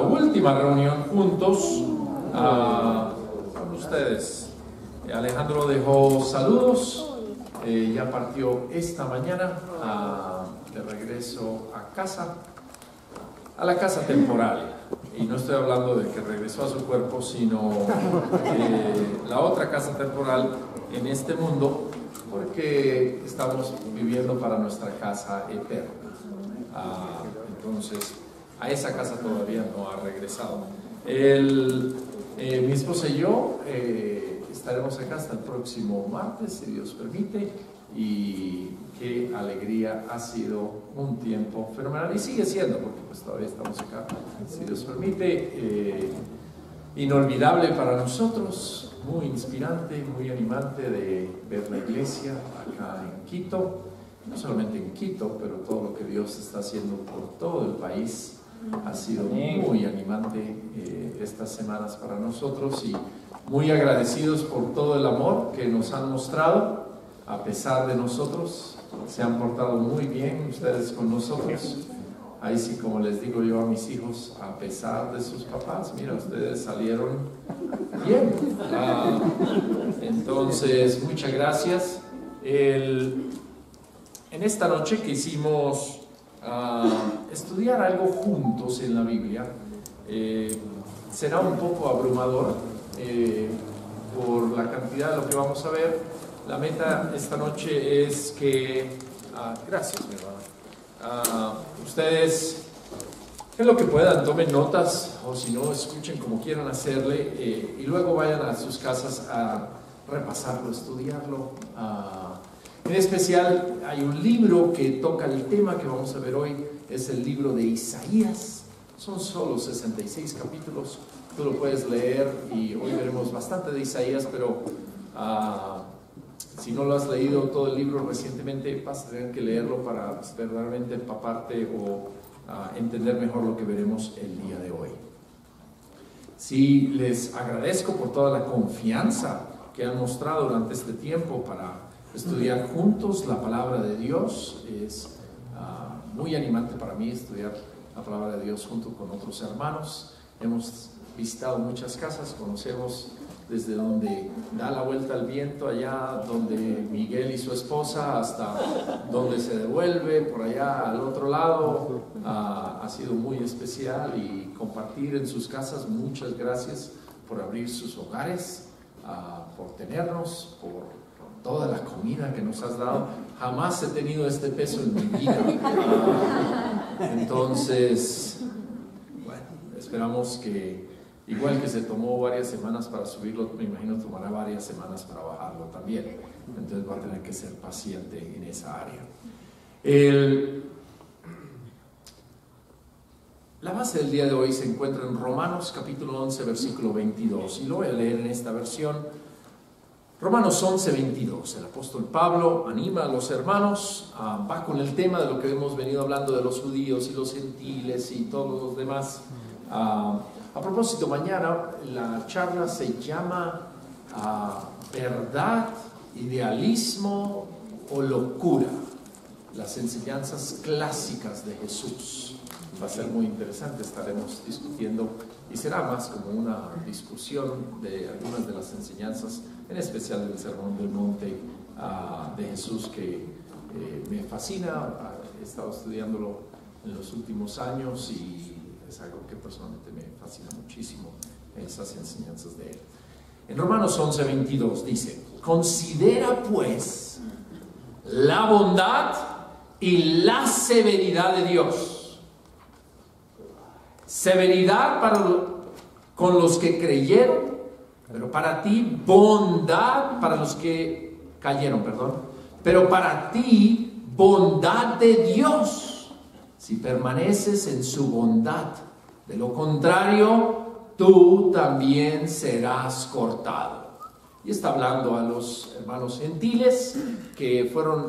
última reunión juntos con ustedes. Alejandro dejó saludos, ya partió esta mañana de regreso a casa, a la casa temporal. Y no estoy hablando de que regresó a su cuerpo, sino la otra casa temporal en este mundo, porque estamos viviendo para nuestra casa eterna. Entonces, a esa casa todavía no ha regresado. Mi esposa y yo estaremos acá hasta el próximo martes, si Dios permite, y qué alegría, ha sido un tiempo fenomenal, y sigue siendo, porque pues todavía estamos acá, si Dios permite, inolvidable para nosotros, muy inspirante, muy animante de ver la iglesia acá en Quito, no solamente en Quito, pero todo lo que Dios está haciendo por todo el país. Ha sido muy animante estas semanas para nosotros, y muy agradecidos por todo el amor que nos han mostrado a pesar de nosotros. Se han portado muy bien ustedes con nosotros. Ahí sí, como les digo yo a mis hijos, a pesar de sus papás, mira, ustedes salieron bien. Entonces, muchas gracias. En esta noche quisimos estudiar algo juntos en la Biblia. Será un poco abrumador por la cantidad de lo que vamos a ver. La meta esta noche es que gracias, mi hermana, ustedes en lo que puedan tomen notas, o si no, escuchen como quieran hacerle, y luego vayan a sus casas a repasarlo, estudiarlo. En especial hay un libro que toca el tema que vamos a ver hoy, es el libro de Isaías. Son solo 66 capítulos, tú lo puedes leer, y hoy veremos bastante de Isaías, pero si no lo has leído todo el libro recientemente, vas a tener que leerlo para verdaderamente empaparte o entender mejor lo que veremos el día de hoy. Sí, les agradezco por toda la confianza que han mostrado durante este tiempo para estudiar juntos la palabra de Dios. Es muy animante para mí estudiar la palabra de Dios junto con otros hermanos. Hemos visitado muchas casas, conocemos desde donde da la vuelta al viento allá, donde Miguel y su esposa, hasta donde se devuelve, por allá al otro lado. Ha sido muy especial, y compartir en sus casas. Muchas gracias por abrir sus hogares, por tenernos, por toda la comida que nos has dado. Jamás he tenido este peso en mi vida. Entonces, bueno, esperamos que igual que se tomó varias semanas para subirlo, me imagino tomará varias semanas para bajarlo también. Entonces va a tener que ser paciente en esa área. La base del día de hoy se encuentra en Romanos capítulo 11, versículo 22. Y lo voy a leer en esta versión. Romanos 11, 22. El apóstol Pablo anima a los hermanos, va con el tema de lo que hemos venido hablando de los judíos y los gentiles y todos los demás. A propósito, mañana la charla se llama ¿verdad, idealismo o locura? Las enseñanzas clásicas de Jesús. Va a ser muy interesante, estaremos discutiendo, y será más como una discusión de algunas de las enseñanzas, en especial del Sermón del Monte de Jesús, que me fascina. He estado estudiándolo en los últimos años, y es algo que personalmente me fascina muchísimo, esas enseñanzas de él. En Romanos 11, 22 dice: considera pues la bondad y la severidad de Dios. Severidad con los que creyeron, pero para ti bondad para los que cayeron, pero para ti bondad de Dios, si permaneces en su bondad. De lo contrario, tú también serás cortado. Y está hablando a los hermanos gentiles que fueron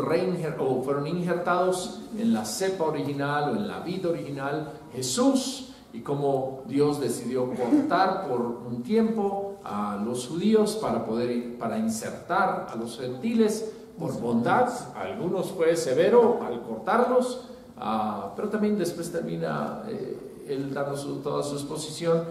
injertados en la cepa original o en la vid original, Jesús, y cómo Dios decidió cortar por un tiempo a los judíos para insertar a los gentiles por bondad. A algunos fue severo al cortarlos, pero también después termina él dando toda su exposición,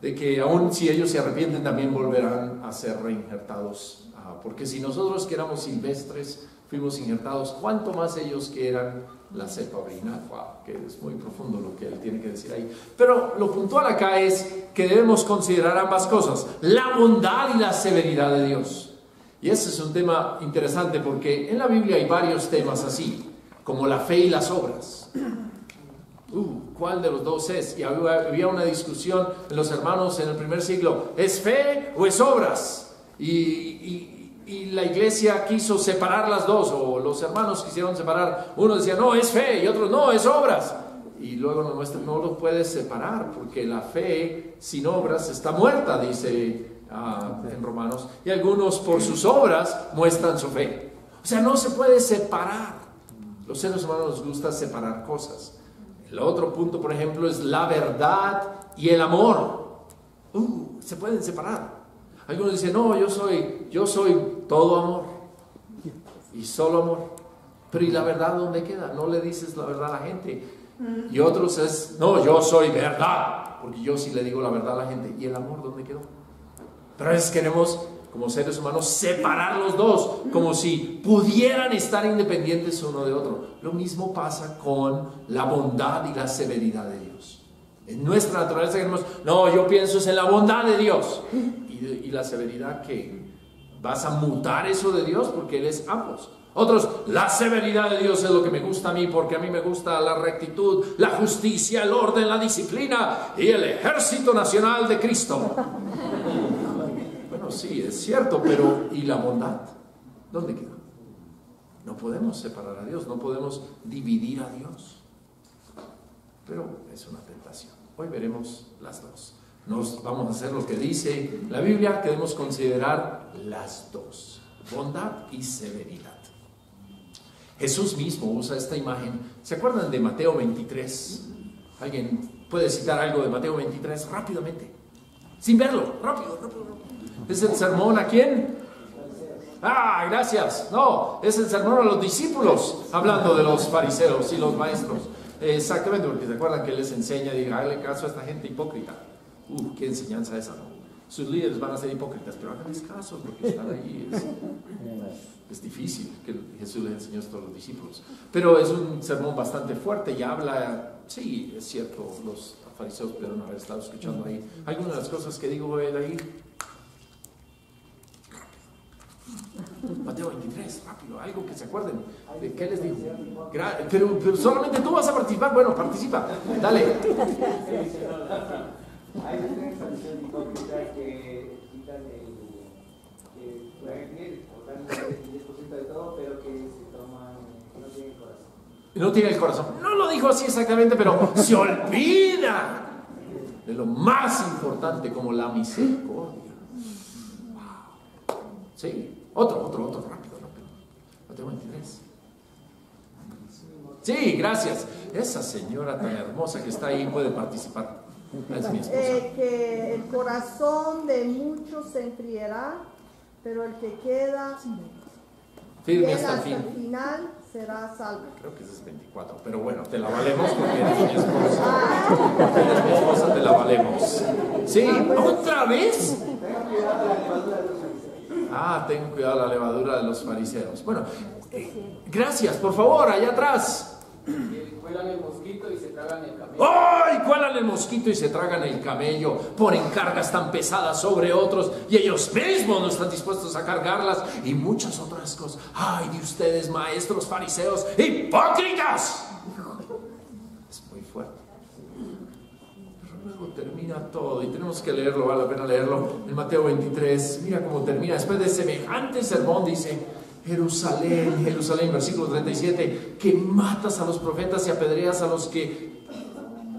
de que aun si ellos se arrepienten también volverán a ser reinjertados, porque si nosotros que éramos silvestres fuimos injertados, ¿cuánto más ellos que eran la cepa original? Wow, que es muy profundo lo que él tiene que decir ahí. Pero lo puntual acá es que debemos considerar ambas cosas, la bondad y la severidad de Dios. Y ese es un tema interesante porque en la Biblia hay varios temas así, como la fe y las obras. ¿Cuál de los dos es? Y había una discusión en los hermanos en el primer siglo, ¿es fe o es obras? Y la iglesia quiso separar las dos, o los hermanos quisieron separar. Uno decía, no, es fe, y otro, no, es obras. Y luego nos muestra, no lo puedes separar, porque la fe sin obras está muerta, dice en Romanos. Y algunos por sus obras muestran su fe. O sea, no se puede separar. Los seres humanos nos gusta separar cosas. El otro punto, por ejemplo, es la verdad y el amor. Se pueden separar. Algunos dicen, no, yo soy todo amor y solo amor. Pero ¿y la verdad dónde queda? No le dices la verdad a la gente. Y otros es, no, yo soy verdad, porque yo sí le digo la verdad a la gente. ¿Y el amor dónde quedó? Pero a veces queremos, como seres humanos, separar los dos, como si pudieran estar independientes uno de otro. Lo mismo pasa con la bondad y la severidad de Dios. En nuestra naturaleza queremos, no, yo pienso es en la bondad de Dios. Y la severidad, que vas a mutar eso de Dios porque Él es ambos. Otros, la severidad de Dios es lo que me gusta a mí, porque a mí me gusta la rectitud, la justicia, el orden, la disciplina y el ejército nacional de Cristo. Bueno, sí, es cierto, pero ¿y la bondad? ¿Dónde queda? No podemos separar a Dios, no podemos dividir a Dios. Pero es una tentación. Hoy veremos las dos. Nos vamos a hacer lo que dice la Biblia, que debemos considerar las dos, bondad y severidad. Jesús mismo usa esta imagen. ¿Se acuerdan de Mateo 23? ¿Alguien puede citar algo de Mateo 23 rápidamente? Sin verlo, rápido. ¿Es el sermón a quién? Gracias. No, es el sermón a los discípulos, hablando de los fariseos y los maestros. Exactamente, porque se acuerdan que Él les enseña, diga, háganle caso a esta gente hipócrita. Qué enseñanza esa, ¿no? Sus líderes van a ser hipócritas, pero háganles caso, porque estar ahí es difícil, que Jesús les enseñó esto a los discípulos. Pero es un sermón bastante fuerte y habla, sí, es cierto, los fariseos pudieron haber estado escuchando ahí. Algunas de las cosas que digo él ahí. Mateo 23, rápido, algo que se acuerden. ¿De qué les digo? Pero solamente tú vas a participar. Bueno, participa, dale. Hay una expresión hipócrita que quitan que pueden ir, o dan el 10% de todo, pero que se toman, no tienen corazón. No tiene el corazón. No lo dijo así exactamente, pero se olvida de lo más importante, como la misericordia. Wow. Sí, otro, rápido. Mateo 23. Sí, gracias. Esa señora tan hermosa que está ahí puede participar. Es mi esposa. Que el corazón de muchos se enfriará, pero el que queda firme hasta el final será salvo. Creo que ese es 24, pero bueno, te la valemos porque eres mi esposa. Porque eres mi esposa, te la valemos. Sí, ¿otra vez? Tengo cuidado de la levadura de los fariseos. Bueno, gracias, por favor, allá atrás. Cuelan el mosquito y se tragan el camello. ¡Ay! Cuelan el mosquito y se tragan el camello. Ponen cargas tan pesadas sobre otros y ellos mismos no están dispuestos a cargarlas. Y muchas otras cosas. ¡Ay, de ustedes, maestros fariseos hipócritas! Es muy fuerte. Pero luego termina todo y tenemos que leerlo, vale la pena leerlo. En Mateo 23, mira cómo termina. Después de semejante sermón dice: Jerusalén, Jerusalén, versículo 37, que matas a los profetas y apedreas a los que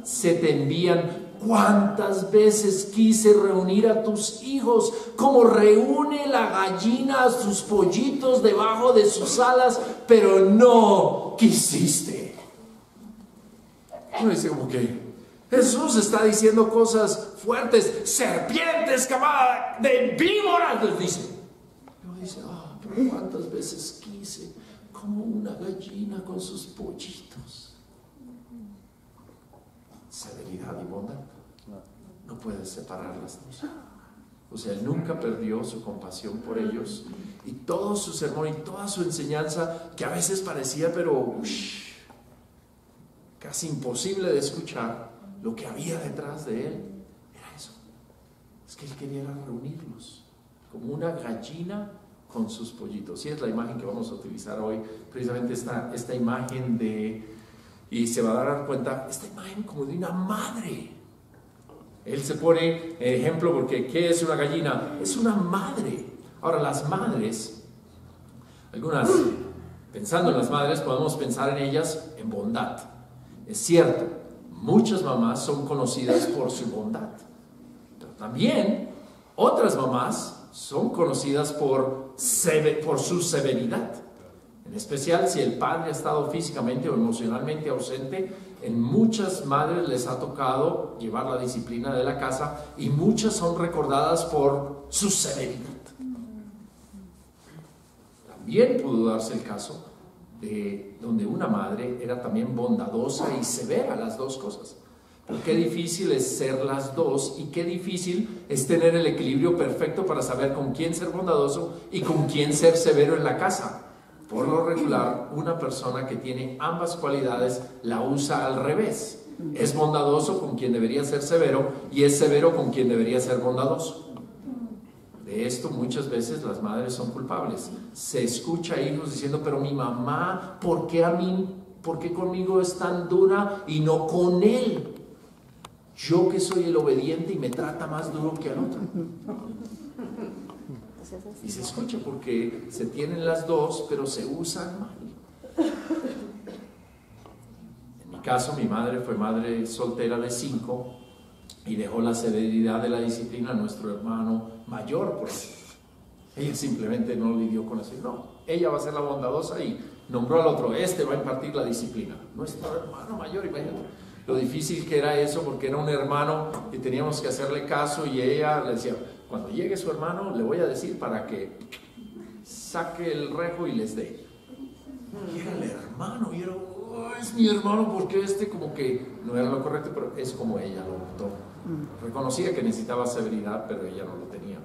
se te envían. ¿Cuántas veces quise reunir a tus hijos como reúne la gallina a sus pollitos debajo de sus alas, pero no quisiste? Uno dice como que Jesús está diciendo cosas fuertes. Serpientes, camada de víboras, les dice. Luego dice, pero cuántas veces quise como una gallina con sus pollitos. severidad y bondad. No puedes separar las dos. O sea, Él nunca perdió su compasión por ellos, y todo su sermón y toda su enseñanza, que a veces parecía pero casi imposible de escuchar, lo que había detrás de Él era eso. Es que Él quería reunirlos como una gallina con sus pollitos. Y es la imagen que vamos a utilizar hoy, precisamente esta imagen y se va a dar cuenta, esta imagen como de una madre. Él se pone ejemplo porque ¿qué es una gallina? Es una madre. Ahora, las madres, algunas, pensando en las madres, podemos pensar en ellas en bondad. Es cierto, muchas mamás son conocidas por su bondad, pero también otras mamás son conocidas por su severidad. En especial si el padre ha estado físicamente o emocionalmente ausente. En muchas madres les ha tocado llevar la disciplina de la casa, y muchas son recordadas por su severidad. También pudo darse el caso de donde una madre era también bondadosa y severa, las dos cosas. Pero qué difícil es ser las dos, y qué difícil es tener el equilibrio perfecto para saber con quién ser bondadoso y con quién ser severo en la casa. Por lo regular, una persona que tiene ambas cualidades la usa al revés. Es bondadoso con quien debería ser severo, y es severo con quien debería ser bondadoso. De esto muchas veces las madres son culpables. Se escucha a hijos diciendo, pero mi mamá, ¿por qué conmigo es tan dura y no con él? Yo que soy el obediente y me trata más duro que al otro. Y se escucha porque se tienen las dos, pero se usan mal. En mi caso, mi madre fue madre soltera de 5 y dejó la severidad de la disciplina a nuestro hermano mayor. Pues ella simplemente no lidió con eso. No, ella va a ser la bondadosa y nombró al otro. Este va a impartir la disciplina. Nuestro hermano mayor, imagínate lo difícil que era eso, porque era un hermano y teníamos que hacerle caso, y ella le decía, cuando llegue su hermano le voy a decir para que saque el rejo y les dé. Y era el hermano, y era, oh, es mi hermano, porque como que no era lo correcto, pero es como ella lo optó. Reconocía que necesitaba severidad, pero ella no lo tenía.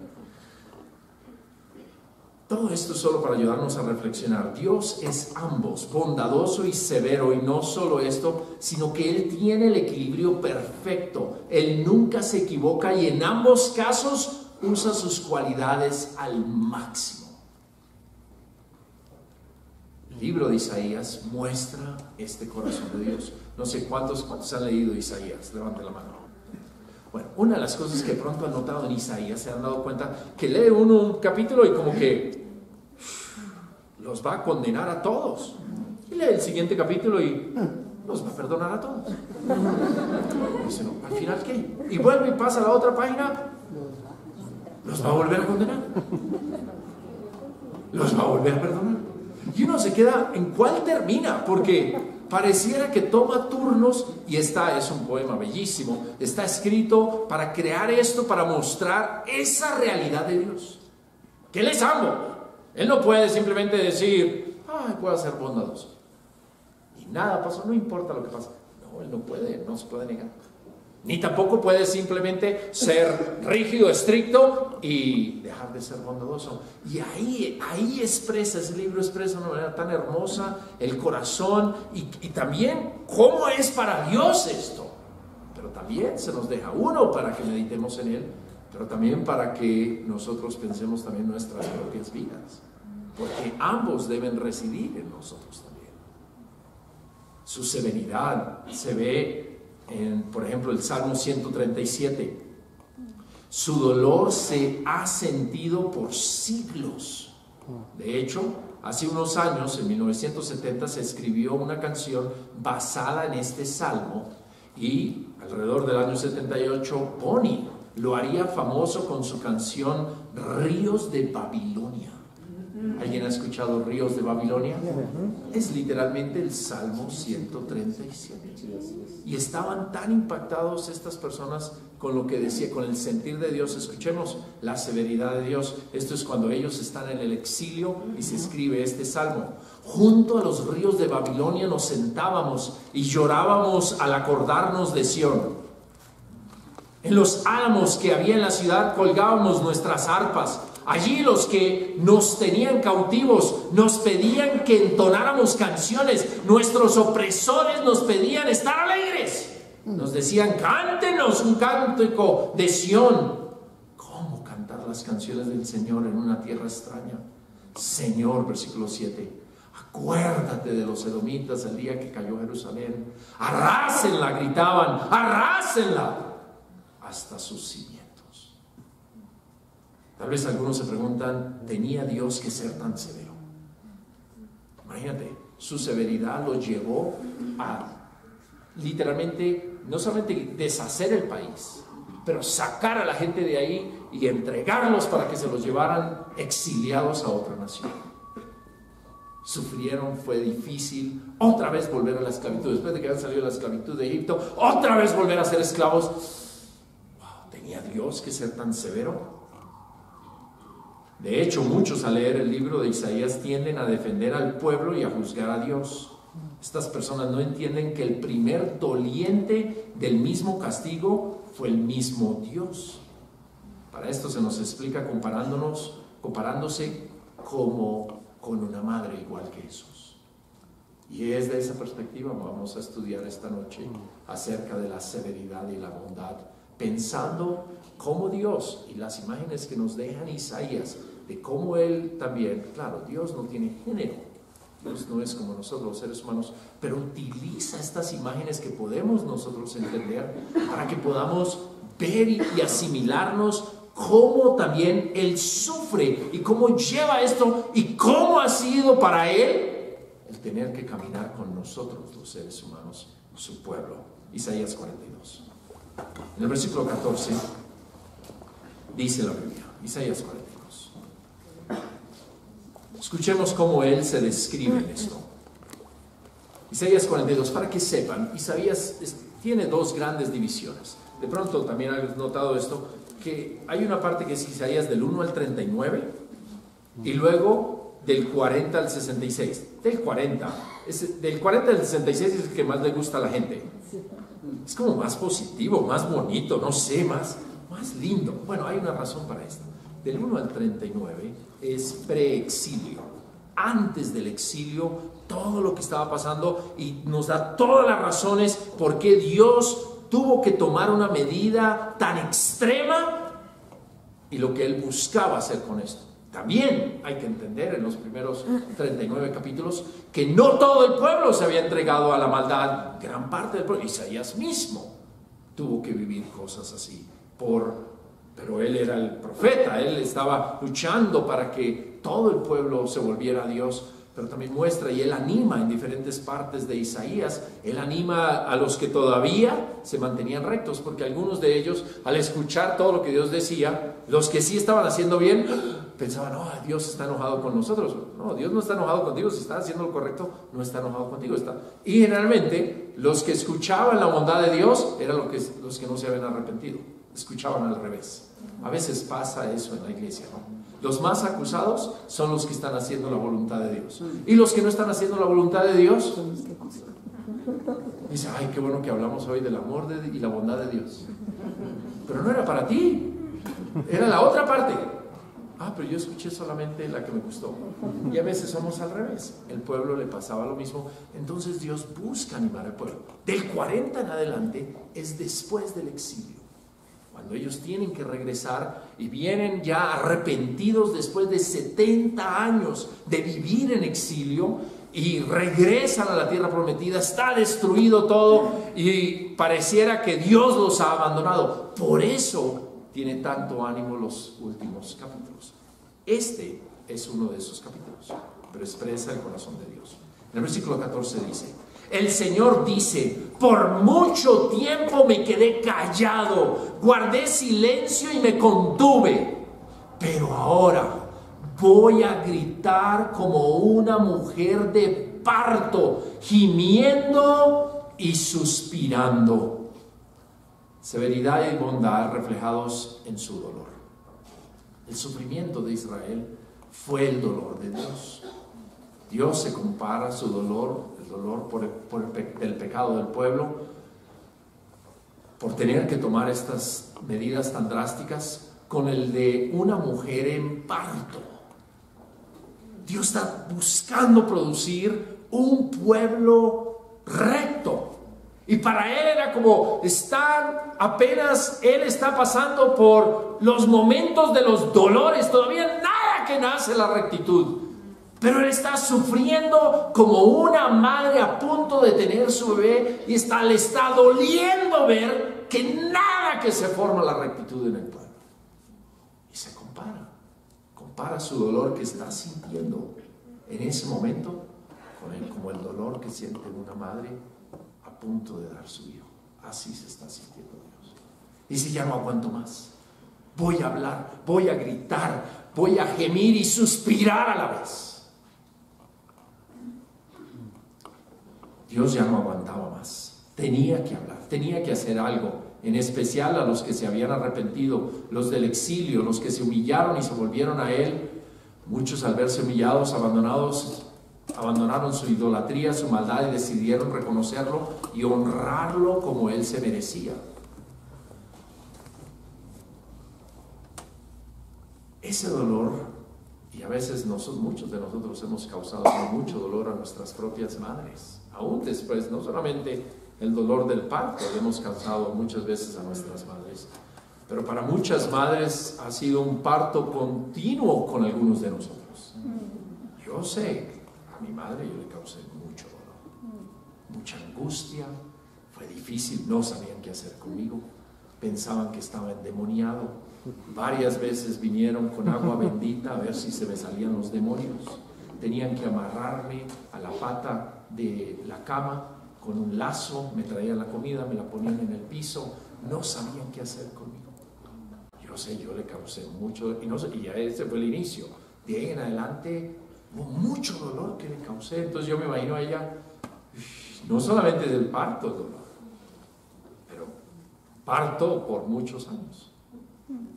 Todo esto es solo para ayudarnos a reflexionar. Dios es ambos, bondadoso y severo, y no solo esto, sino que Él tiene el equilibrio perfecto. Él nunca se equivoca, y en ambos casos usa sus cualidades al máximo. El libro de Isaías muestra este corazón de Dios. No sé cuántos han leído Isaías, levanten la mano. Bueno, una de las cosas que pronto han notado en Isaías, se han dado cuenta que lee uno un capítulo y como que los va a condenar a todos. Y lee el siguiente capítulo y los va a perdonar a todos. Dice, no, ¿al final qué? Y vuelve y pasa a la otra página, los va a volver a condenar. Los va a volver a perdonar. Y uno se queda en cuál termina, porque pareciera que toma turnos, y es un poema bellísimo, está escrito para crear esto, para mostrar esa realidad de Dios, que Él es ambos. Él no puede simplemente decir, puedo ser bondadoso y nada pasó, no importa lo que pasa. No, Él no puede, no se puede negar. Ni tampoco puede simplemente ser rígido, estricto y dejar de ser bondadoso. Y ahí expresa, ese libro expresa de una manera tan hermosa el corazón y también cómo es para Dios esto. Pero también se nos deja uno para que meditemos en Él, pero también para que nosotros pensemos también nuestras propias vidas. Porque ambos deben residir en nosotros también. Su severidad se ve por ejemplo, el Salmo 137. Su dolor se ha sentido por siglos. De hecho, hace unos años, en 1970, se escribió una canción basada en este salmo, y alrededor del año 78, Bonnie lo haría famoso con su canción Ríos de Babilonia. ¿Alguien ha escuchado Ríos de Babilonia? Es literalmente el Salmo 137. Y estaban tan impactados estas personas con lo que decía, con el sentir de Dios. Escuchemos la severidad de Dios. Esto es cuando ellos están en el exilio y se escribe este salmo. Junto a los ríos de Babilonia nos sentábamos y llorábamos al acordarnos de Sión. En los álamos que había en la ciudad colgábamos nuestras arpas. Allí los que nos tenían cautivos nos pedían que entonáramos canciones. Nuestros opresores nos pedían estar alegres. Nos decían, cántenos un cántico de Sión. ¿Cómo cantar las canciones del Señor en una tierra extraña? Señor, versículo 7, acuérdate de los edomitas el día que cayó Jerusalén. Arrásenla, gritaban, arrásenla hasta sus cimientos. Tal vez algunos se preguntan, ¿tenía Dios que ser tan severo? Imagínate, su severidad lo llevó a literalmente, no solamente deshacer el país, pero sacar a la gente de ahí y entregarlos para que se los llevaran exiliados a otra nación. Sufrieron, fue difícil, otra vez volver a la esclavitud, después de que habían salido de la esclavitud de Egipto, otra vez volver a ser esclavos. Wow, ¿tenía Dios que ser tan severo? De hecho, muchos al leer el libro de Isaías tienden a defender al pueblo y a juzgar a Dios. Estas personas no entienden que el primer doliente del mismo castigo fue el mismo Dios. Para esto se nos explica comparándose como con una madre igual que Jesús. Y es de esa perspectiva vamos a estudiar esta noche acerca de la severidad y la bondad, pensando cómo Dios y las imágenes que nos dejan Isaías, de cómo Él también, claro, Dios no tiene género, Dios no es como nosotros los seres humanos, pero utiliza estas imágenes que podemos nosotros entender para que podamos ver y asimilarnos cómo también Él sufre y cómo lleva esto y cómo ha sido para Él el tener que caminar con nosotros los seres humanos, su pueblo. Isaías 42. En el versículo 14 dice la Biblia, Isaías 42. Escuchemos cómo Él se describe en esto. Isaías 42, para que sepan, Isaías tiene dos grandes divisiones. De pronto también has notado esto, que hay una parte que es Isaías del 1 al 39 y luego del 40 al 66. Del 40 al 66 es el que más le gusta a la gente. Es como más positivo, más bonito, no sé, más lindo. Bueno, hay una razón para esto. Del 1 al 39 es preexilio. Antes del exilio, todo lo que estaba pasando, y nos da todas las razones por qué Dios tuvo que tomar una medida tan extrema y lo que Él buscaba hacer con esto. También hay que entender en los primeros 39 capítulos que no todo el pueblo se había entregado a la maldad. Gran parte del pueblo, Isaías mismo, tuvo que vivir cosas así. Pero él era el profeta, él estaba luchando para que todo el pueblo se volviera a Dios. Pero también muestra y él anima en diferentes partes de Isaías, él anima a los que todavía se mantenían rectos, porque algunos de ellos, al escuchar todo lo que Dios decía, los que sí estaban haciendo bien, pensaban, no, Dios está enojado con nosotros. No, Dios no está enojado contigo, si estás haciendo lo correcto, no está enojado contigo. Y generalmente, los que escuchaban la bondad de Dios, eran los que no se habían arrepentido, escuchaban al revés. A veces pasa eso en la iglesia, ¿no? Los más acusados son los que están haciendo la voluntad de Dios. Y los que no están haciendo la voluntad de Dios, dice, ay, qué bueno que hablamos hoy del amor y la bondad de Dios. Pero no era para ti, era la otra parte. Pero yo escuché solamente la que me gustó. Y a veces somos al revés. El pueblo le pasaba lo mismo. Entonces Dios busca animar al pueblo. Del 40 en adelante es después del exilio, cuando ellos tienen que regresar y vienen ya arrepentidos después de 70 años de vivir en exilio y regresan a la tierra prometida. Está destruido todo y pareciera que Dios los ha abandonado. Por eso tiene tanto ánimo los últimos capítulos. Este es uno de esos capítulos, pero expresa el corazón de Dios. En el versículo 14 dice, el Señor dice, por mucho tiempo me quedé callado, guardé silencio y me contuve, pero ahora voy a gritar como una mujer de parto, gimiendo y suspirando. Severidad y bondad reflejados en su dolor. El sufrimiento de Israel fue el dolor de Dios. Dios se compara su dolor, el dolor del pecado del pueblo, por tener que tomar estas medidas tan drásticas, con el de una mujer en parto. Dios está buscando producir un pueblo recto. Y para él era como apenas él está pasando por los momentos de los dolores, todavía nada que nace la rectitud. Pero él está sufriendo como una madre a punto de tener su bebé y le está doliendo ver que nada que se forma la rectitud en el pueblo. Y se compara su dolor que está sintiendo en ese momento como el dolor que siente una madre a punto de dar su hijo. Así se está sintiendo Dios. Dice, ya no aguanto más. Voy a hablar, voy a gritar, voy a gemir y suspirar a la vez. Dios ya no aguantaba más. Tenía que hablar, tenía que hacer algo. En especial a los que se habían arrepentido, los del exilio, los que se humillaron y se volvieron a Él. Muchos, al verse humillados, abandonaron su idolatría, su maldad, y decidieron reconocerlo y honrarlo como Él se merecía. Ese dolor, y a veces muchos de nosotros hemos causado mucho dolor a nuestras propias madres, aún después, no solamente el dolor del parto lo hemos causado muchas veces a nuestras madres, pero para muchas madres ha sido un parto continuo con algunos de nosotros. Yo sé, a mi madre yo le causé mucho dolor, mucha angustia, fue difícil, no sabían qué hacer conmigo, pensaban que estaba endemoniado. Varias veces vinieron con agua bendita a ver si se me salían los demonios. Tenían que amarrarme a la pata de la cama con un lazo, me traían la comida, me la ponían en el piso, no sabían qué hacer conmigo. Yo sé, yo le causé mucho, y ese fue el inicio. De ahí en adelante hubo mucho dolor que le causé. Entonces yo me imagino a ella, no solamente del parto el dolor, pero parto por muchos años.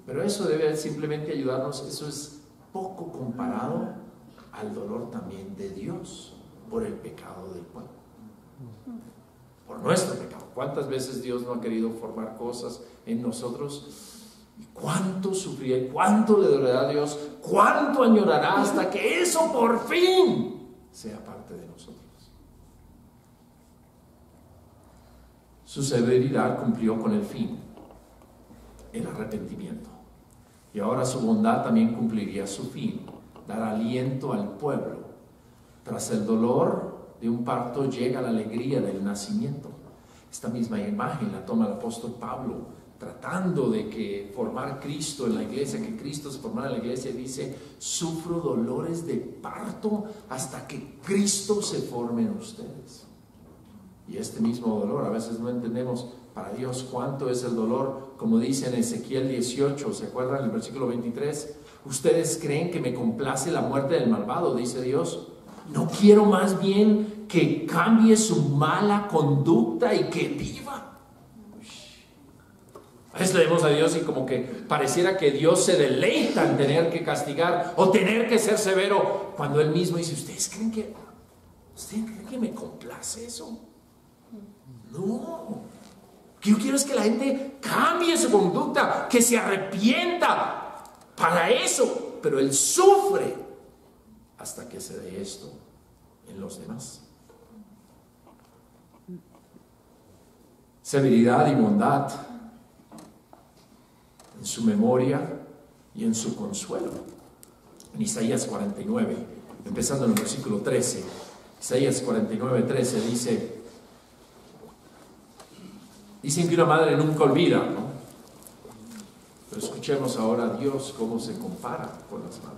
Pero eso debe simplemente ayudarnos, eso es poco comparado al dolor también de Dios por el pecado del pueblo. Por nuestro pecado. ¿Cuántas veces Dios no ha querido formar cosas en nosotros? ¿Y cuánto sufrirá? ¿Cuánto le dolerá a Dios? ¿Cuánto añorará hasta que eso por fin sea parte de nosotros? Su severidad cumplió con el fin, el arrepentimiento. Y ahora su bondad también cumpliría su fin, dar aliento al pueblo. Tras el dolor de un parto llega la alegría del nacimiento. Esta misma imagen la toma el apóstol Pablo, tratando de formar Cristo en la iglesia, que Cristo se formara en la iglesia, y dice, sufro dolores de parto hasta que Cristo se forme en ustedes. Y este mismo dolor, a veces no entendemos para Dios cuánto es el dolor, como dice en Ezequiel 18, ¿se acuerdan? En el versículo 23, ustedes creen que me complace la muerte del malvado, dice Dios. No quiero más bien que cambie su mala conducta y que viva. A veces le vemos a Dios y como que pareciera que Dios se deleita en tener que castigar o tener que ser severo, cuando Él mismo dice, ¿ustedes creen que me complace eso? No. Lo que yo quiero es que la gente cambie su conducta, que se arrepienta. Para eso, pero Él sufre hasta que se dé esto en los demás. Severidad y bondad en su memoria y en su consuelo. En Isaías 49, empezando en el versículo 13, Isaías 49, 13 dicen que una madre nunca olvida, ¿no? Pero escuchemos ahora a Dios cómo se compara con las madres.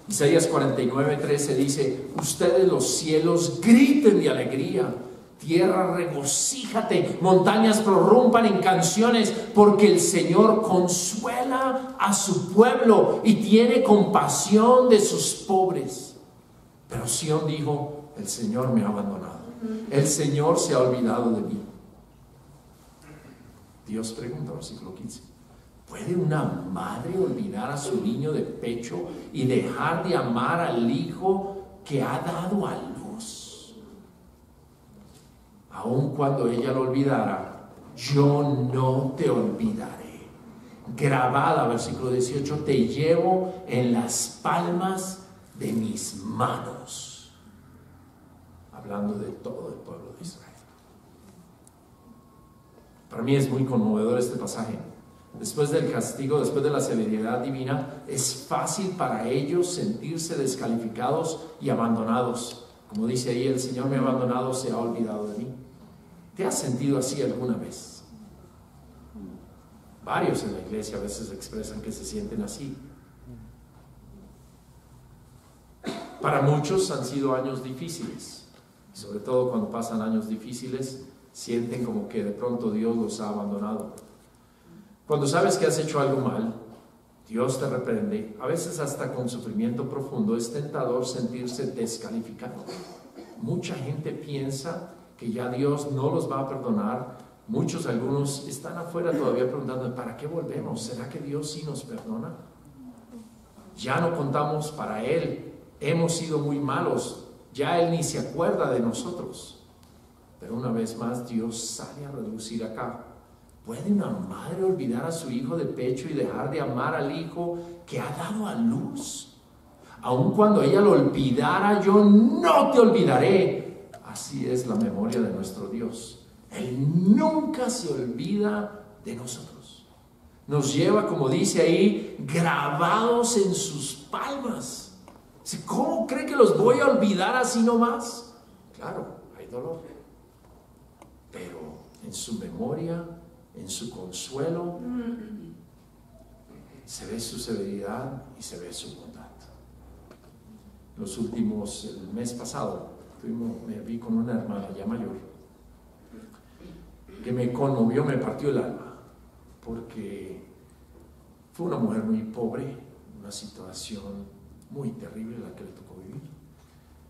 Isaías 49, 13 dice, ustedes los cielos griten de alegría, tierra regocíjate, montañas prorrumpan en canciones, porque el Señor consuela a su pueblo y tiene compasión de sus pobres. Pero Sión dijo, el Señor me ha abandonado, el Señor se ha olvidado de mí. Dios pregunta, versículo 15, ¿Puede una madre olvidar a su niño de pecho y dejar de amar al hijo que ha dado a luz? Aun cuando ella lo olvidara, yo no te olvidaré. Grabada, versículo 18, te llevo en las palmas de mis manos. Hablando de todo el pueblo de Israel. Para mí es muy conmovedor este pasaje. Después del castigo, después de la severidad divina, es fácil para ellos sentirse descalificados y abandonados. Como dice ahí, el Señor me ha abandonado, se ha olvidado de mí. ¿Te has sentido así alguna vez? Varios en la iglesia a veces expresan que se sienten así. Para muchos han sido años difíciles. Y sobre todo cuando pasan años difíciles, sienten como que de pronto Dios los ha abandonado. Cuando sabes que has hecho algo mal, Dios te reprende, a veces hasta con sufrimiento profundo. Es tentador sentirse descalificado. Mucha gente piensa que ya Dios no los va a perdonar. Algunos están afuera todavía preguntando, ¿para qué volvemos? ¿Será que Dios sí nos perdona? Ya no contamos para Él, hemos sido muy malos, ya Él ni se acuerda de nosotros. Pero una vez más Dios sale a relucir acá. ¿Puede una madre olvidar a su hijo de pecho y dejar de amar al hijo que ha dado a luz? Aun cuando ella lo olvidara, yo no te olvidaré. Así es la memoria de nuestro Dios. Él nunca se olvida de nosotros. Nos lleva, como dice ahí, grabados en sus palmas. ¿Cómo cree que los voy a olvidar así nomás? Claro, hay dolor. Pero en su memoria, en su consuelo, se ve su severidad y se ve su bondad. El mes pasado, me vi con una hermana ya mayor, que me conmovió, me partió el alma, porque fue una mujer muy pobre, una situación muy terrible la que le tocó vivir.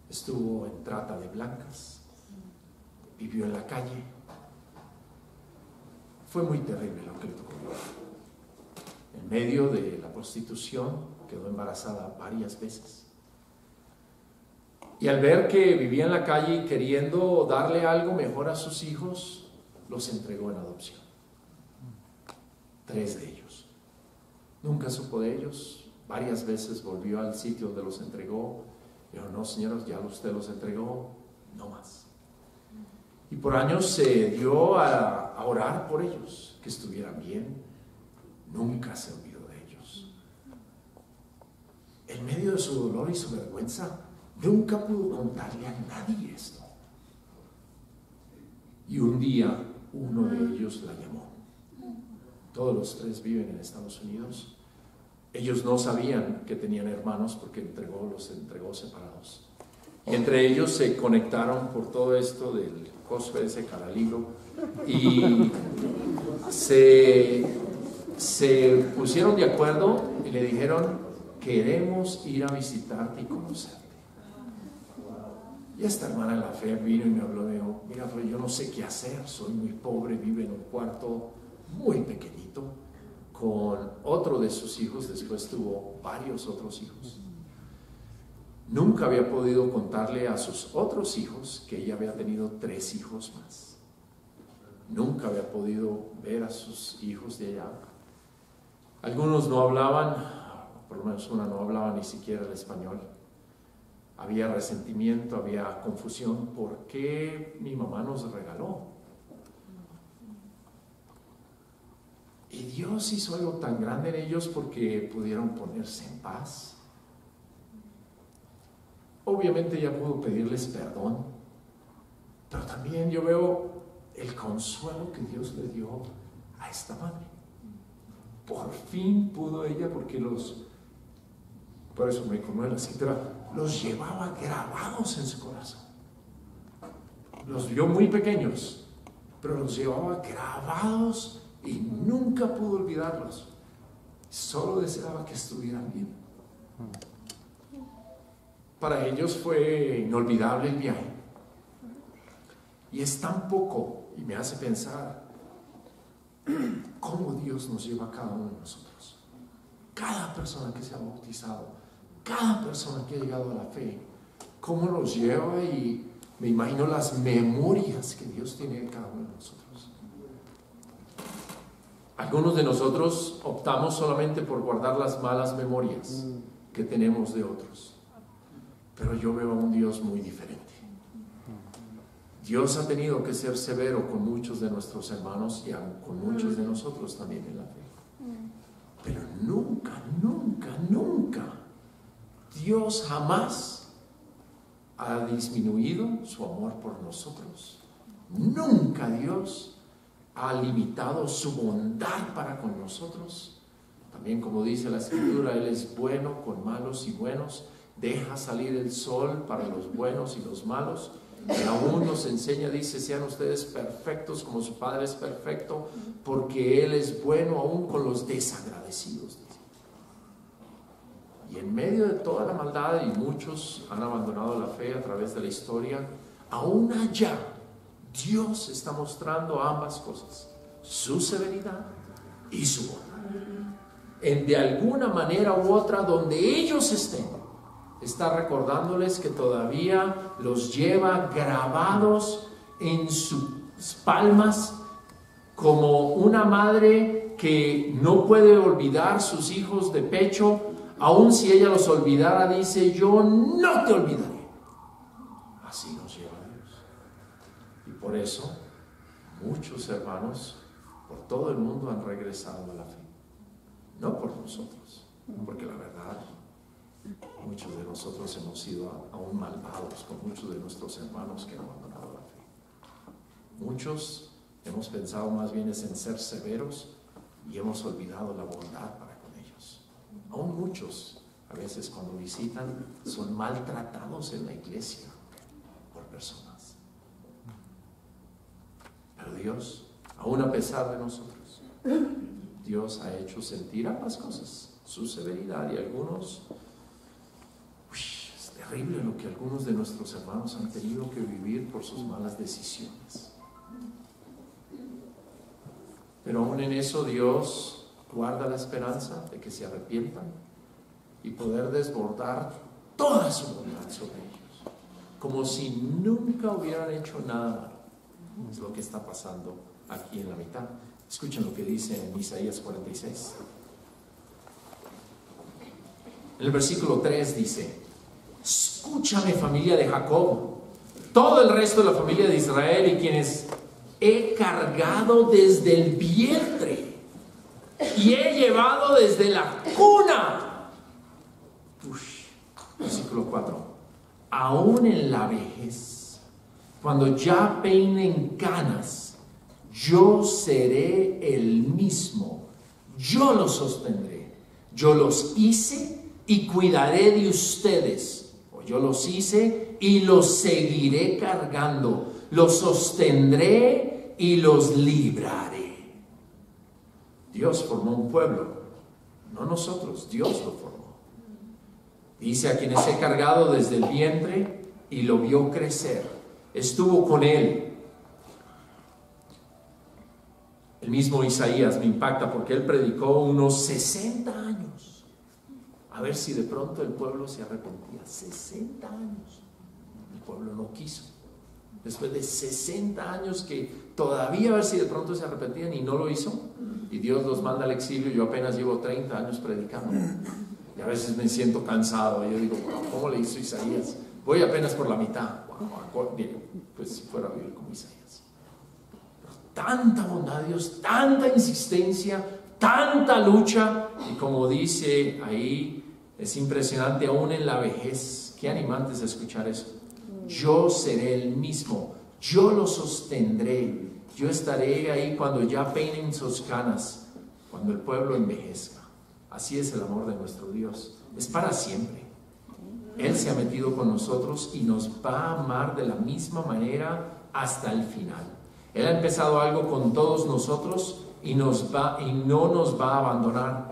Estuvo en trata de blancas, vivió en la calle. Fue muy terrible lo que le tocó vivir. En medio de la prostitución quedó embarazada varias veces. Y al ver que vivía en la calle y queriendo darle algo mejor a sus hijos, los entregó en adopción. 3 de ellos. Nunca supo de ellos. Varias veces volvió al sitio donde los entregó. Dijo, no señores, ya usted los entregó, no más. Y por años se dio a orar por ellos, que estuvieran bien. Nunca se olvidó de ellos. En medio de su dolor y su vergüenza, nunca pudo contarle a nadie esto. Y un día, uno de ellos la llamó. Todos los 3 viven en Estados Unidos. Ellos no sabían que tenían hermanos porque los entregó separados. Y entre ellos se conectaron por todo esto del cosplay, ese caralibro, y se pusieron de acuerdo y le dijeron, queremos ir a visitarte y conocerte. Y esta hermana en la fe vino y me habló, me dijo, mira, pues yo no sé qué hacer, soy muy pobre, vive en un cuarto muy pequeñito, con otro de sus hijos, después tuvo varios otros hijos. Nunca había podido contarle a sus otros hijos que ella había tenido 3 hijos más. Nunca había podido ver a sus hijos de allá. Algunos no hablaban, por lo menos una no hablaba ni siquiera el español. Había resentimiento, había confusión. ¿Por qué mi mamá nos regaló? Y Dios hizo algo tan grande en ellos porque pudieron ponerse en paz. Obviamente ella pudo pedirles perdón, pero también yo veo el consuelo que Dios le dio a esta madre. Por fin pudo ella, porque por eso me conmueve la cintura, los llevaba grabados en su corazón. Los vio muy pequeños, pero los llevaba grabados y nunca pudo olvidarlos. Solo deseaba que estuvieran bien. Para ellos fue inolvidable el viaje. Y es tan poco, y me hace pensar, cómo Dios nos lleva a cada uno de nosotros. Cada persona que se ha bautizado, cada persona que ha llegado a la fe, cómo nos lleva, y me imagino las memorias que Dios tiene de cada uno de nosotros. Algunos de nosotros optamos solamente por guardar las malas memorias que tenemos de otros, pero yo veo a un Dios muy diferente. Dios ha tenido que ser severo con muchos de nuestros hermanos y aún con muchos de nosotros también en la fe. Pero nunca, nunca, nunca Dios jamás ha disminuido su amor por nosotros. Nunca Dios ha limitado su bondad para con nosotros. También, como dice la Escritura, Él es bueno con malos y buenos, deja salir el sol para los buenos y los malos. Él aún nos enseña, dice, sean ustedes perfectos como su Padre es perfecto, porque Él es bueno aún con los desagradecidos. Y en medio de toda la maldad, y muchos han abandonado la fe a través de la historia, aún allá Dios está mostrando ambas cosas, su severidad y su bondad. De alguna manera u otra, donde ellos estén, está recordándoles que todavía los lleva grabados en sus palmas, como una madre que no puede olvidar sus hijos de pecho. Aun si ella los olvidara, dice, yo no te olvidaré. Así nos lleva Dios. Y por eso muchos hermanos por todo el mundo han regresado a la fe. No por nosotros, porque la verdad, muchos de nosotros hemos sido aún malvados con muchos de nuestros hermanos que han abandonado la fe. Muchos hemos pensado más bien en ser severos y hemos olvidado la bondad para con ellos. Aún muchos, a veces cuando visitan, son maltratados en la iglesia por personas. Pero Dios, aún a pesar de nosotros, Dios ha hecho sentir ambas cosas, su severidad, y algunos, es terrible lo que algunos de nuestros hermanos han tenido que vivir por sus malas decisiones. Pero aún en eso Dios guarda la esperanza de que se arrepientan y poder desbordar toda su bondad sobre ellos, como si nunca hubieran hecho nada malo. Es lo que está pasando aquí en la mitad. Escuchen lo que dice en Isaías 46. En el versículo 3 dice: escúchame, familia de Jacob, todo el resto de la familia de Israel, y quienes he cargado desde el vientre y he llevado desde la cuna. Versículo 4. Aún en la vejez, cuando ya peinen canas, yo seré el mismo, yo los sostendré, yo los hice y cuidaré de ustedes, o yo los hice y los seguiré cargando, los sostendré y los libraré. Dios formó un pueblo, no nosotros, Dios lo formó. Dice: a quienes he cargado desde el vientre y lo vio crecer, estuvo con él. El mismo Isaías me impacta porque él predicó unos 60 años. A ver si de pronto el pueblo se arrepentía. 60 años. El pueblo no quiso. Después de 60 años que todavía a ver si de pronto se arrepentían, y no lo hizo. Y Dios los manda al exilio. Yo apenas llevo 30 años predicando. Y a veces me siento cansado. Y yo digo, ¿cómo le hizo Isaías? Voy apenas por la mitad. Pues si fuera a vivir como Isaías. Tanta bondad de Dios, tanta insistencia, tanta lucha, y como dice ahí, es impresionante, aún en la vejez. Qué animante es escuchar eso. Yo seré el mismo, yo lo sostendré, yo estaré ahí cuando ya peinen sus canas, cuando el pueblo envejezca. Así es el amor de nuestro Dios, es para siempre. Él se ha metido con nosotros y nos va a amar de la misma manera hasta el final. Él ha empezado algo con todos nosotros y no nos va a abandonar.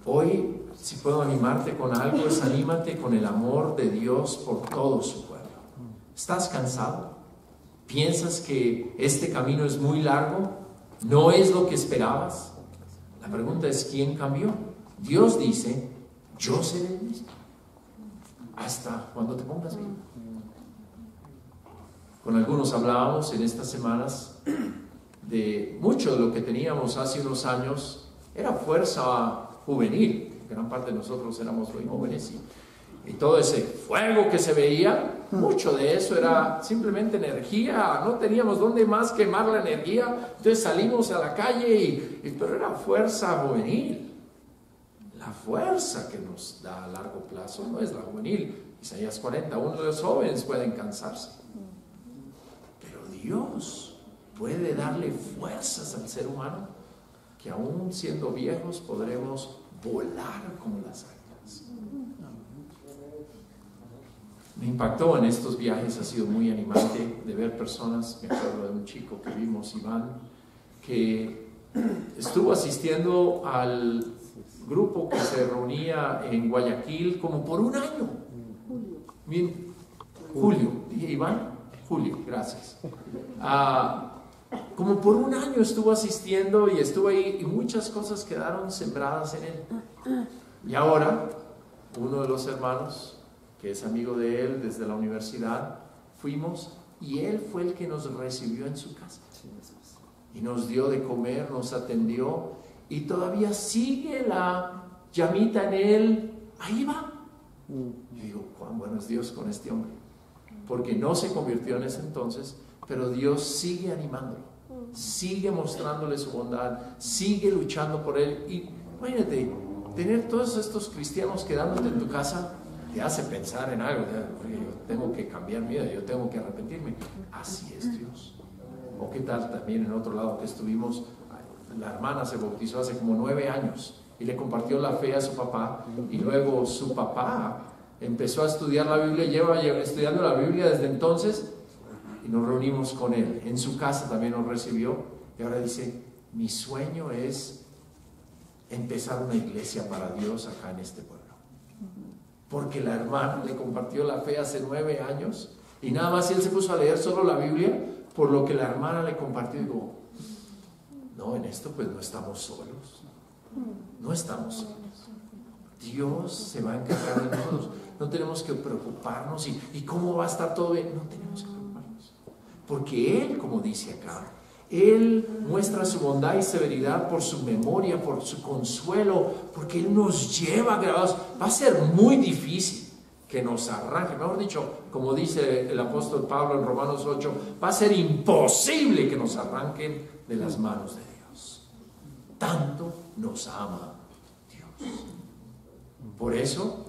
Hoy, si puedo animarte con algo, es anímate con el amor de Dios por todo su pueblo. ¿Estás cansado? ¿Piensas que este camino es muy largo? ¿No es lo que esperabas? La pregunta es, ¿quién cambió? Dios dice, yo seré el mismo. Hasta cuando te pongas bien. Con algunos hablábamos en estas semanas de mucho de lo que teníamos hace unos años. Era fuerza juvenil. Gran parte de nosotros éramos muy jóvenes y todo ese fuego que se veía, mucho de eso era simplemente energía. No teníamos dónde más quemar la energía, entonces salimos a la calle pero era fuerza juvenil. La fuerza que nos da a largo plazo no es la juvenil. Isaías 40, uno de los jóvenes pueden cansarse, pero Dios puede darle fuerzas al ser humano que aún siendo viejos podremos volar como las águilas. Me impactó en estos viajes, ha sido muy animante de ver personas. Me acuerdo de un chico que vimos, Iván, que estuvo asistiendo al grupo que se reunía en Guayaquil como por un año. Bien, Julio, dije Iván, Julio, gracias. Como por un año estuvo asistiendo y estuvo ahí y muchas cosas quedaron sembradas en él. Y ahora, uno de los hermanos, que es amigo de él desde la universidad, fuimos y él fue el que nos recibió en su casa. Y nos dio de comer, nos atendió y todavía sigue la llamita en él. Ahí va. Yo digo, cuán bueno es Dios con este hombre. Porque no se convirtió en ese entonces, pero Dios sigue animándolo, sigue mostrándole su bondad, sigue luchando por él. Y imagínate, tener todos estos cristianos quedándote en tu casa te hace pensar en algo. Yo tengo que cambiar mi vida, yo tengo que arrepentirme. Así es Dios. O qué tal también en otro lado que estuvimos, la hermana se bautizó hace como 9 años y le compartió la fe a su papá, y luego su papá empezó a estudiar la Biblia, lleva estudiando la Biblia desde entonces, y nos reunimos con él. En su casa también nos recibió, y ahora dice, mi sueño es empezar una iglesia para Dios acá en este pueblo. Porque la hermana le compartió la fe hace 9 años, y nada más él se puso a leer solo la Biblia, por lo que la hermana le compartió. Y digo, no, en esto pues no estamos solos. No estamos solos. Dios se va a encargar de nosotros. No tenemos que preocuparnos y cómo va a estar todo bien. No tenemos que preocuparnos. Porque Él, como dice acá, Él muestra su bondad y severidad por su memoria, por su consuelo, porque Él nos lleva grabados. Va a ser muy difícil que nos arranque. Mejor dicho, como dice el apóstol Pablo en Romanos 8, va a ser imposible que nos arranquen de las manos de Dios. Tanto nos ama Dios. Por eso,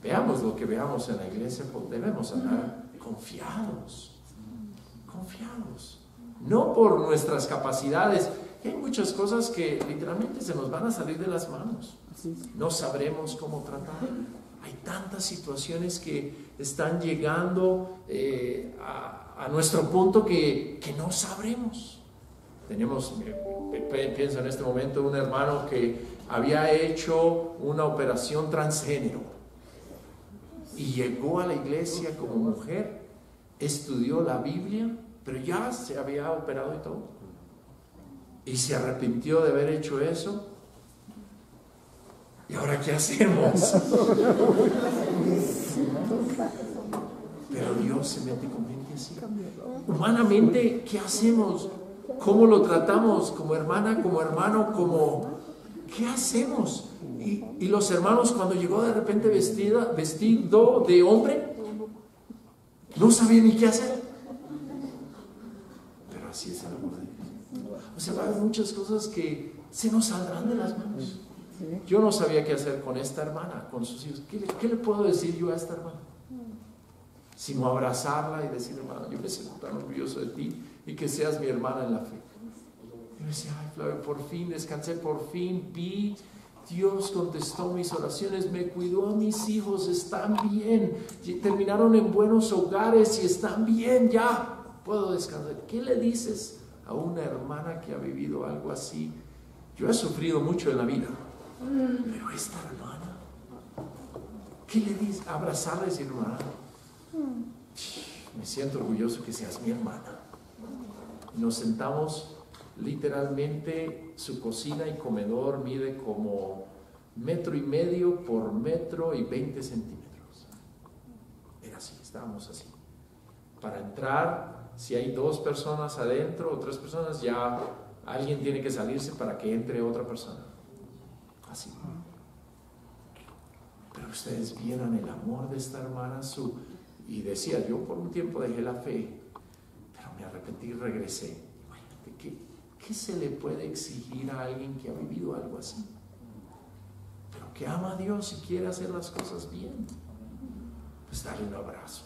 veamos lo que veamos en la iglesia, pues debemos andar confiados. Confiados. No por nuestras capacidades. Hay muchas cosas que literalmente se nos van a salir de las manos. No sabremos cómo tratar. Hay tantas situaciones que están llegando a nuestro punto que no sabremos. Tenemos, pienso en este momento, un hermano que había hecho una operación transgénero y llegó a la iglesia como mujer, estudió la Biblia, pero ya se había operado y todo, y se arrepintió de haber hecho eso. ¿Y ahora qué hacemos? Pero Dios se mete con gente así. Humanamente, ¿qué hacemos? ¿Cómo lo tratamos? Como hermana, como hermano, ¿qué hacemos? Y los hermanos, cuando llegó de repente vestido de hombre, no sabían ni qué hacer. Pero así es el amor de Dios. O sea, va a haber muchas cosas que se nos saldrán de las manos. Yo no sabía qué hacer con esta hermana, con sus hijos. ¿Qué le puedo decir yo a esta hermana? Sino abrazarla y decirle, hermana, yo me siento tan orgulloso de ti y que seas mi hermana en la fe. Y me decía, ay Flavio, por fin descansé, por fin vi, Dios contestó mis oraciones, me cuidó a mis hijos, están bien, terminaron en buenos hogares y están bien, ya puedo descansar. ¿Qué le dices a una hermana que ha vivido algo así? Yo he sufrido mucho en la vida, pero esta hermana, ¿qué le dices? Abrazarla y decir, hermana, me siento orgulloso que seas mi hermana. Nos sentamos, literalmente su cocina y comedor mide como 1,5 metros por 1,20 centímetros. Era así, estábamos así. Para entrar, si hay 2 personas adentro o 3 personas, ya alguien tiene que salirse para que entre otra persona. Así. Pero ustedes vieran el amor de esta hermana, y decía, yo por un tiempo dejé la fe, pero me arrepentí y regresé. Imagínate, ¿qué se le puede exigir a alguien que ha vivido algo así? Pero que ama a Dios y quiere hacer las cosas bien. Pues dale un abrazo.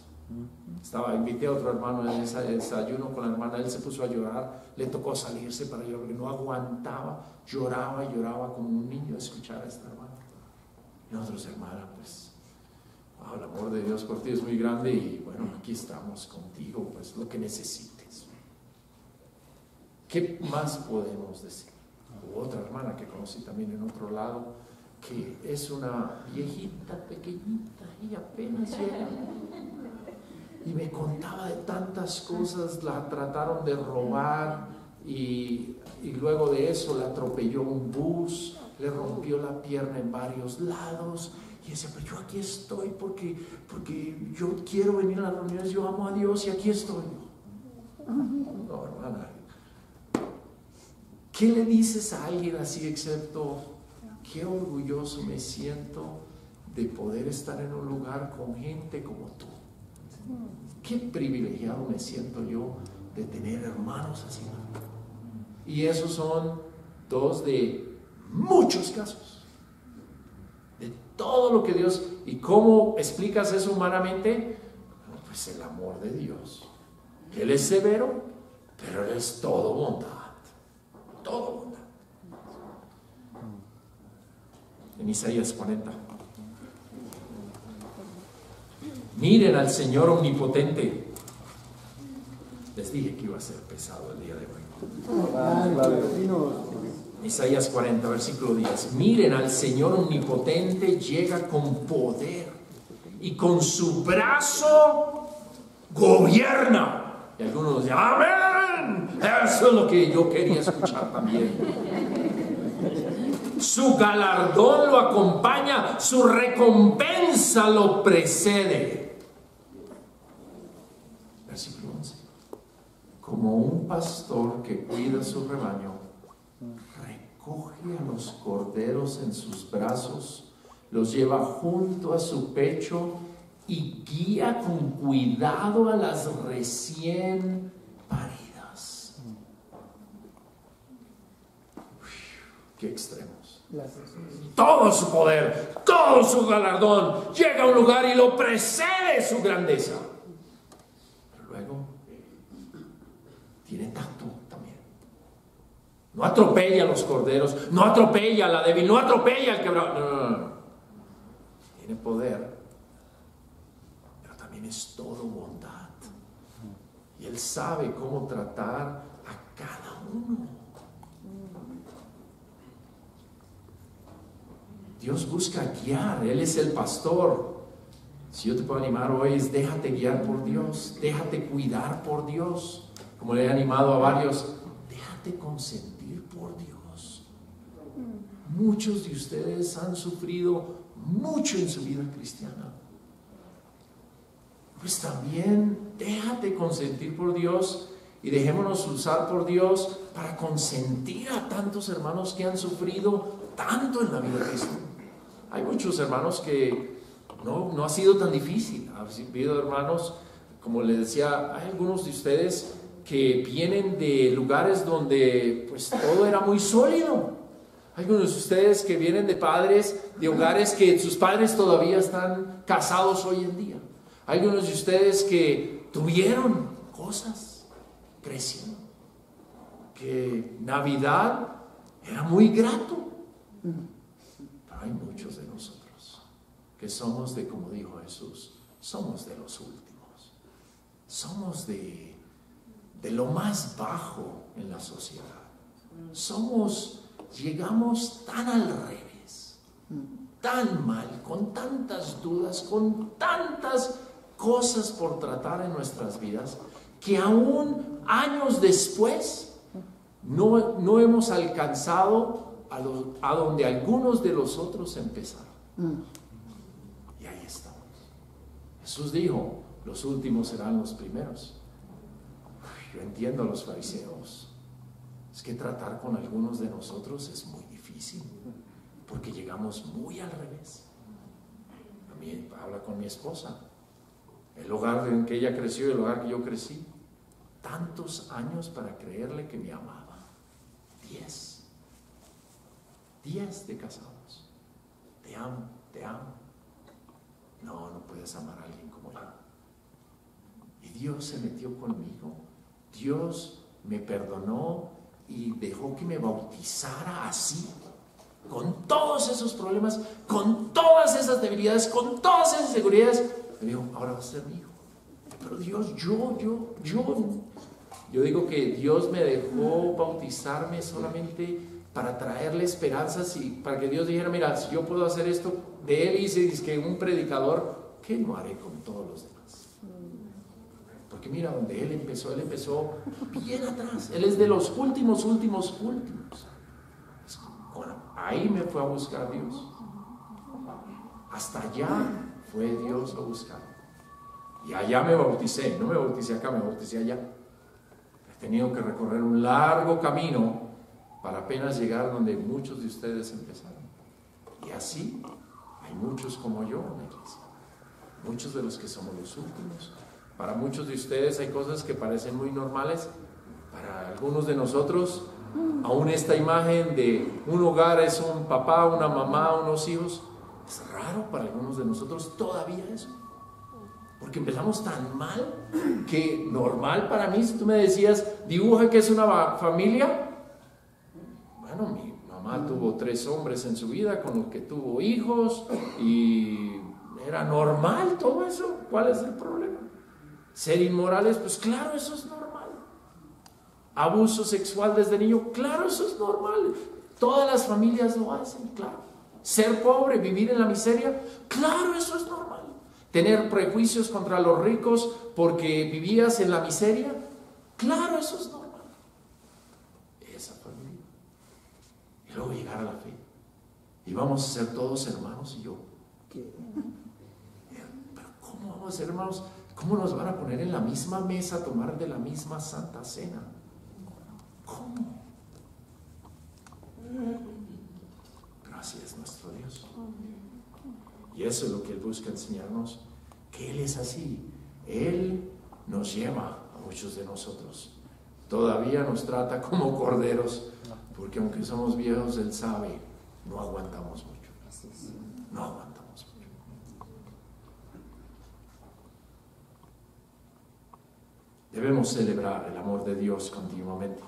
Invité a otro hermano en ese desayuno con la hermana, él se puso a llorar, le tocó salirse para llorar porque no aguantaba, lloraba y lloraba como un niño a escuchar a esta hermana. Y nosotros, hermana, pues el amor de Dios por ti es muy grande y bueno, aquí estamos contigo, pues lo que necesites. ¿Qué más podemos decir? Hubo otra hermana que conocí también en otro lado, que es una viejita pequeñita y apenas llega. Y me contaba de tantas cosas, la trataron de robar y luego de eso la atropelló un bus, le rompió la pierna en varios lados. Y decía, pero yo aquí estoy porque yo quiero venir a las reuniones, yo amo a Dios y aquí estoy. No, hermana, ¿qué le dices a alguien así excepto qué orgulloso me siento de poder estar en un lugar con gente como tú? Qué privilegiado me siento yo de tener hermanos así. Y esos son 2 de muchos casos. De todo lo que Dios... ¿Y cómo explicas eso humanamente? Pues el amor de Dios. Él es severo, pero Él es todo bondad. Todo bondad. En Isaías 40. Miren al Señor omnipotente. Les dije que iba a ser pesado el día de hoy. Isaías 40, versículo 10. Miren al Señor omnipotente, llega con poder y con su brazo gobierna. Y algunos dicen, amén. Eso es lo que yo quería escuchar también. Su galardón lo acompaña, su recompensa lo precede. Versículo 11. Como un pastor que cuida su rebaño, recoge a los corderos en sus brazos, los lleva junto a su pecho y guía con cuidado a las recién paridas. ¡Qué extremos! Todo su poder, todo su galardón llega a un lugar y lo precede su grandeza. Pero luego tiene tacto también. No atropella a los corderos, no atropella a la débil, no atropella al quebrado. No. Tiene poder, pero también es todo bondad. Y Él sabe cómo tratar a cada uno. Dios busca guiar, Él es el pastor. Si yo te puedo animar hoy es déjate guiar por Dios, déjate cuidar por Dios. Como le he animado a varios, déjate consentir por Dios. Muchos de ustedes han sufrido mucho en su vida cristiana. Pues también déjate consentir por Dios y dejémonos usar por Dios para consentir a tantos hermanos que han sufrido tanto en la vida cristiana. Hay muchos hermanos que no ha sido tan difícil. Ha habido hermanos, como les decía, hay algunos de ustedes que vienen de lugares donde pues todo era muy sólido. Hay algunos de ustedes que vienen de padres, de hogares que sus padres todavía están casados hoy en día. Hay algunos de ustedes que tuvieron cosas creciendo, que Navidad era muy grato. Pero hay muchos de nosotros que somos de, como dijo Jesús, somos de los últimos. Somos de lo más bajo en la sociedad. Llegamos tan al revés, tan mal, con tantas dudas, con tantas cosas por tratar en nuestras vidas, que aún años después no hemos alcanzado a donde algunos de los otros empezaron. Y ahí estamos. Jesús dijo, los últimos serán los primeros. Yo entiendo a los fariseos. Es que tratar con algunos de nosotros es muy difícil, porque llegamos muy al revés. A mí habla con mi esposa. El hogar en que ella creció y el hogar que yo crecí. Tantos años para creerle que me amaba. 10 de casados. Te amo, te amo. No, no puedes amar a alguien como yo. Y Dios se metió conmigo. Dios me perdonó y dejó que me bautizara así, con todos esos problemas, con todas esas debilidades, con todas esas inseguridades. Me dijo, ahora vas a ser mi hijo. Pero Dios, yo digo que Dios me dejó bautizarme solamente para traerle esperanzas y para que Dios dijera, mira, si yo puedo hacer esto, de él hice que un predicador, ¿qué no haré con todos los demás? Porque mira, donde él empezó bien atrás. Él es de los últimos. Bueno, ahí me fue a buscar Dios. Hasta allá fue Dios a buscar. Y allá me bauticé. No me bauticé acá, me bauticé allá. He tenido que recorrer un largo camino para apenas llegar donde muchos de ustedes empezaron. Y así hay muchos como yo en la iglesia. Muchos de los que somos los últimos. Para muchos de ustedes hay cosas que parecen muy normales. Para algunos de nosotros, aún esta imagen de un hogar es un papá, una mamá, unos hijos, es raro para algunos de nosotros todavía eso. Porque empezamos tan mal que normal para mí, si tú me decías, dibuja que es una familia. Bueno, mi mamá tuvo 3 hombres en su vida con los que tuvo hijos y era normal todo eso. ¿Cuál es el problema? Ser inmorales, pues claro, eso es normal. Abuso sexual desde niño, claro, eso es normal. Todas las familias lo hacen, claro. Ser pobre, vivir en la miseria, claro, eso es normal. Tener prejuicios contra los ricos porque vivías en la miseria, claro, eso es normal. Esa familia. Y luego llegar a la fe. Y vamos a ser todos hermanos y yo. Pero ¿cómo vamos a ser hermanos? ¿Cómo nos van a poner en la misma mesa a tomar de la misma Santa Cena? ¿Cómo? Pero así es nuestro Dios. Y eso es lo que Él busca enseñarnos, que Él es así. Él nos lleva a muchos de nosotros. Todavía nos trata como corderos, porque aunque somos viejos, Él sabe, no aguantamos mucho. No aguantamos mucho. Debemos celebrar el amor de Dios continuamente.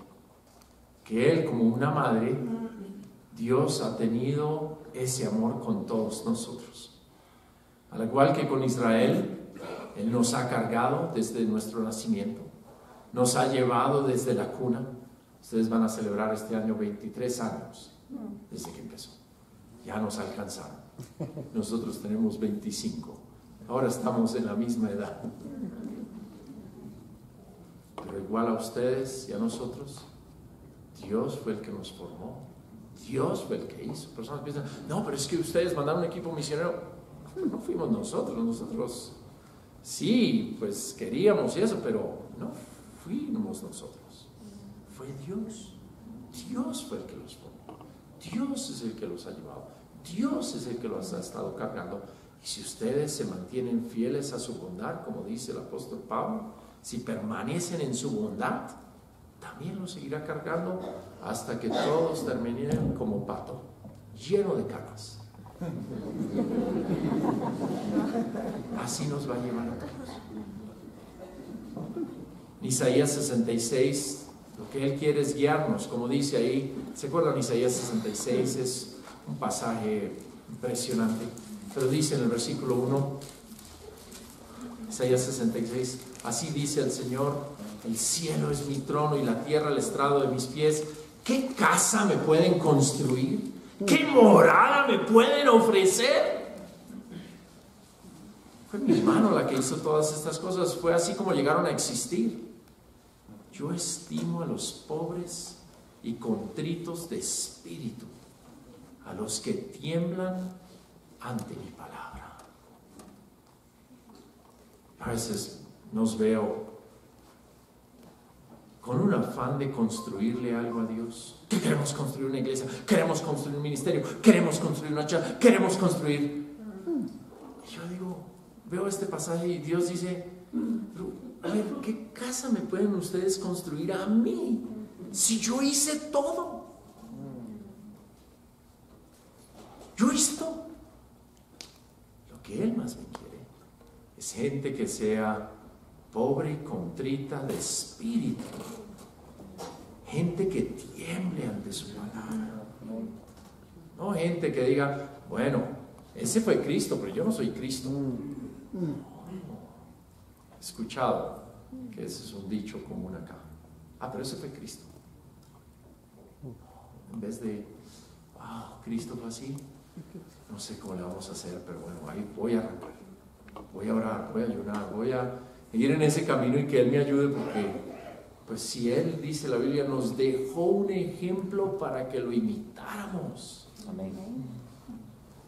Que Él, como una madre, Dios ha tenido ese amor con todos nosotros. Al igual que con Israel, Él nos ha cargado desde nuestro nacimiento. Nos ha llevado desde la cuna. Ustedes van a celebrar este año 23 años desde que empezó. Ya nos alcanzaron. Nosotros tenemos 25. Ahora estamos en la misma edad. Pero igual a ustedes y a nosotros, Dios fue el que nos formó. Dios fue el que hizo. Personas piensan, no, pero es que ustedes mandaron un equipo misionero. No fuimos nosotros sí, pues queríamos eso, pero no fuimos nosotros. Fue Dios. Dios fue el que los formó. Dios es el que los ha llevado. Dios es el que los ha estado cargando. Y si ustedes se mantienen fieles a su bondad, como dice el apóstol Pablo, si permanecen en su bondad, también los seguirá cargando hasta que todos terminen como pato, lleno de capas. Así nos va a llevar a todos. Isaías 66, lo que Él quiere es guiarnos, como dice ahí. ¿Se acuerdan? Isaías 66 es un pasaje impresionante, pero dice en el versículo 1, Isaías 66, así dice el Señor: el cielo es mi trono y la tierra el estrado de mis pies. ¿Qué casa me pueden construir? ¿Qué morada me pueden ofrecer? Fue mi mano la que hizo todas estas cosas. Fue así como llegaron a existir. Yo estimo a los pobres y contritos de espíritu, a los que tiemblan ante mi palabra. A veces nos veo con un afán de construirle algo a Dios. Que queremos construir una iglesia, queremos construir un ministerio, queremos construir una church, queremos construir. Y yo digo, veo este pasaje y Dios dice, a ver, ¿qué casa me pueden ustedes construir a mí? Si yo hice todo. Yo hice todo. Lo que Él más me quiere es gente que sea pobre y contrita de espíritu. Gente que tiemble ante su palabra. No gente que diga, bueno, ese fue Cristo, pero yo no soy Cristo. He escuchado que ese es un dicho común acá. Pero ese fue Cristo. En vez de, wow, Cristo fue así. No sé cómo le vamos a hacer, pero bueno, ahí voy a arrancar. Voy a orar, voy a ayunar, voy a ir en ese camino y que Él me ayude, porque pues si Él, dice la Biblia, nos dejó un ejemplo para que lo imitáramos. Amén.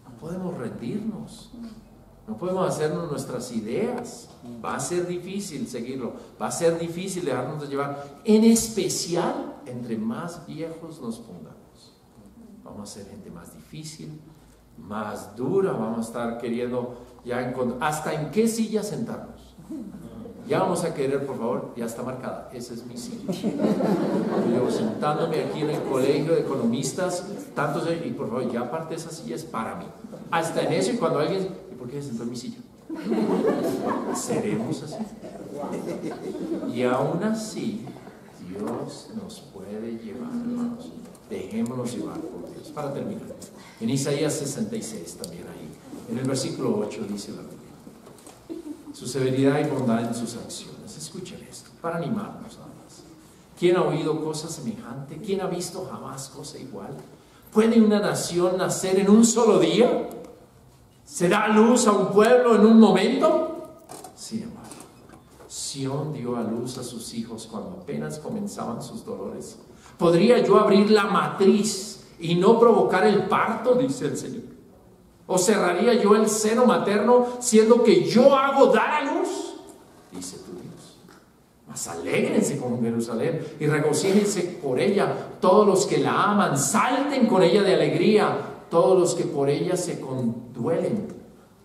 No podemos rendirnos, no podemos hacernos nuestras ideas. Va a ser difícil seguirlo, va a ser difícil dejarnos de llevar, en especial entre más viejos nos pongamos. Vamos a ser gente más difícil, más dura, vamos a estar queriendo ya encontrar hasta en qué silla sentarnos. Ya vamos a querer, por favor, ya está marcada, esa es mi silla. Yo llevo sentándome aquí en el colegio de economistas tantos años, y por favor, ya aparte esa silla es para mí. Hasta en eso, y cuando alguien dice, ¿y por qué se sentó en mi silla? Seremos así. Y aún así, Dios nos puede llevar, hermanos. Dejémonos llevar por Dios. Para terminar, en Isaías 66 también ahí, en el versículo 8 dice la Biblia, su severidad y bondad en sus acciones. Escuchen esto, para animarnos nada más. ¿Quién ha oído cosa semejante? ¿Quién ha visto jamás cosa igual? ¿Puede una nación nacer en un solo día? ¿Se da luz a un pueblo en un momento? Sin embargo, Sión dio a luz a sus hijos cuando apenas comenzaban sus dolores. ¿Podría yo abrir la matriz y no provocar el parto? Dice el Señor. ¿O cerraría yo el seno materno siendo que yo hago dar a luz? Dice tu Dios. Mas alégrense con Jerusalén y regocíjense por ella todos los que la aman, salten con ella de alegría todos los que por ella se conduelen,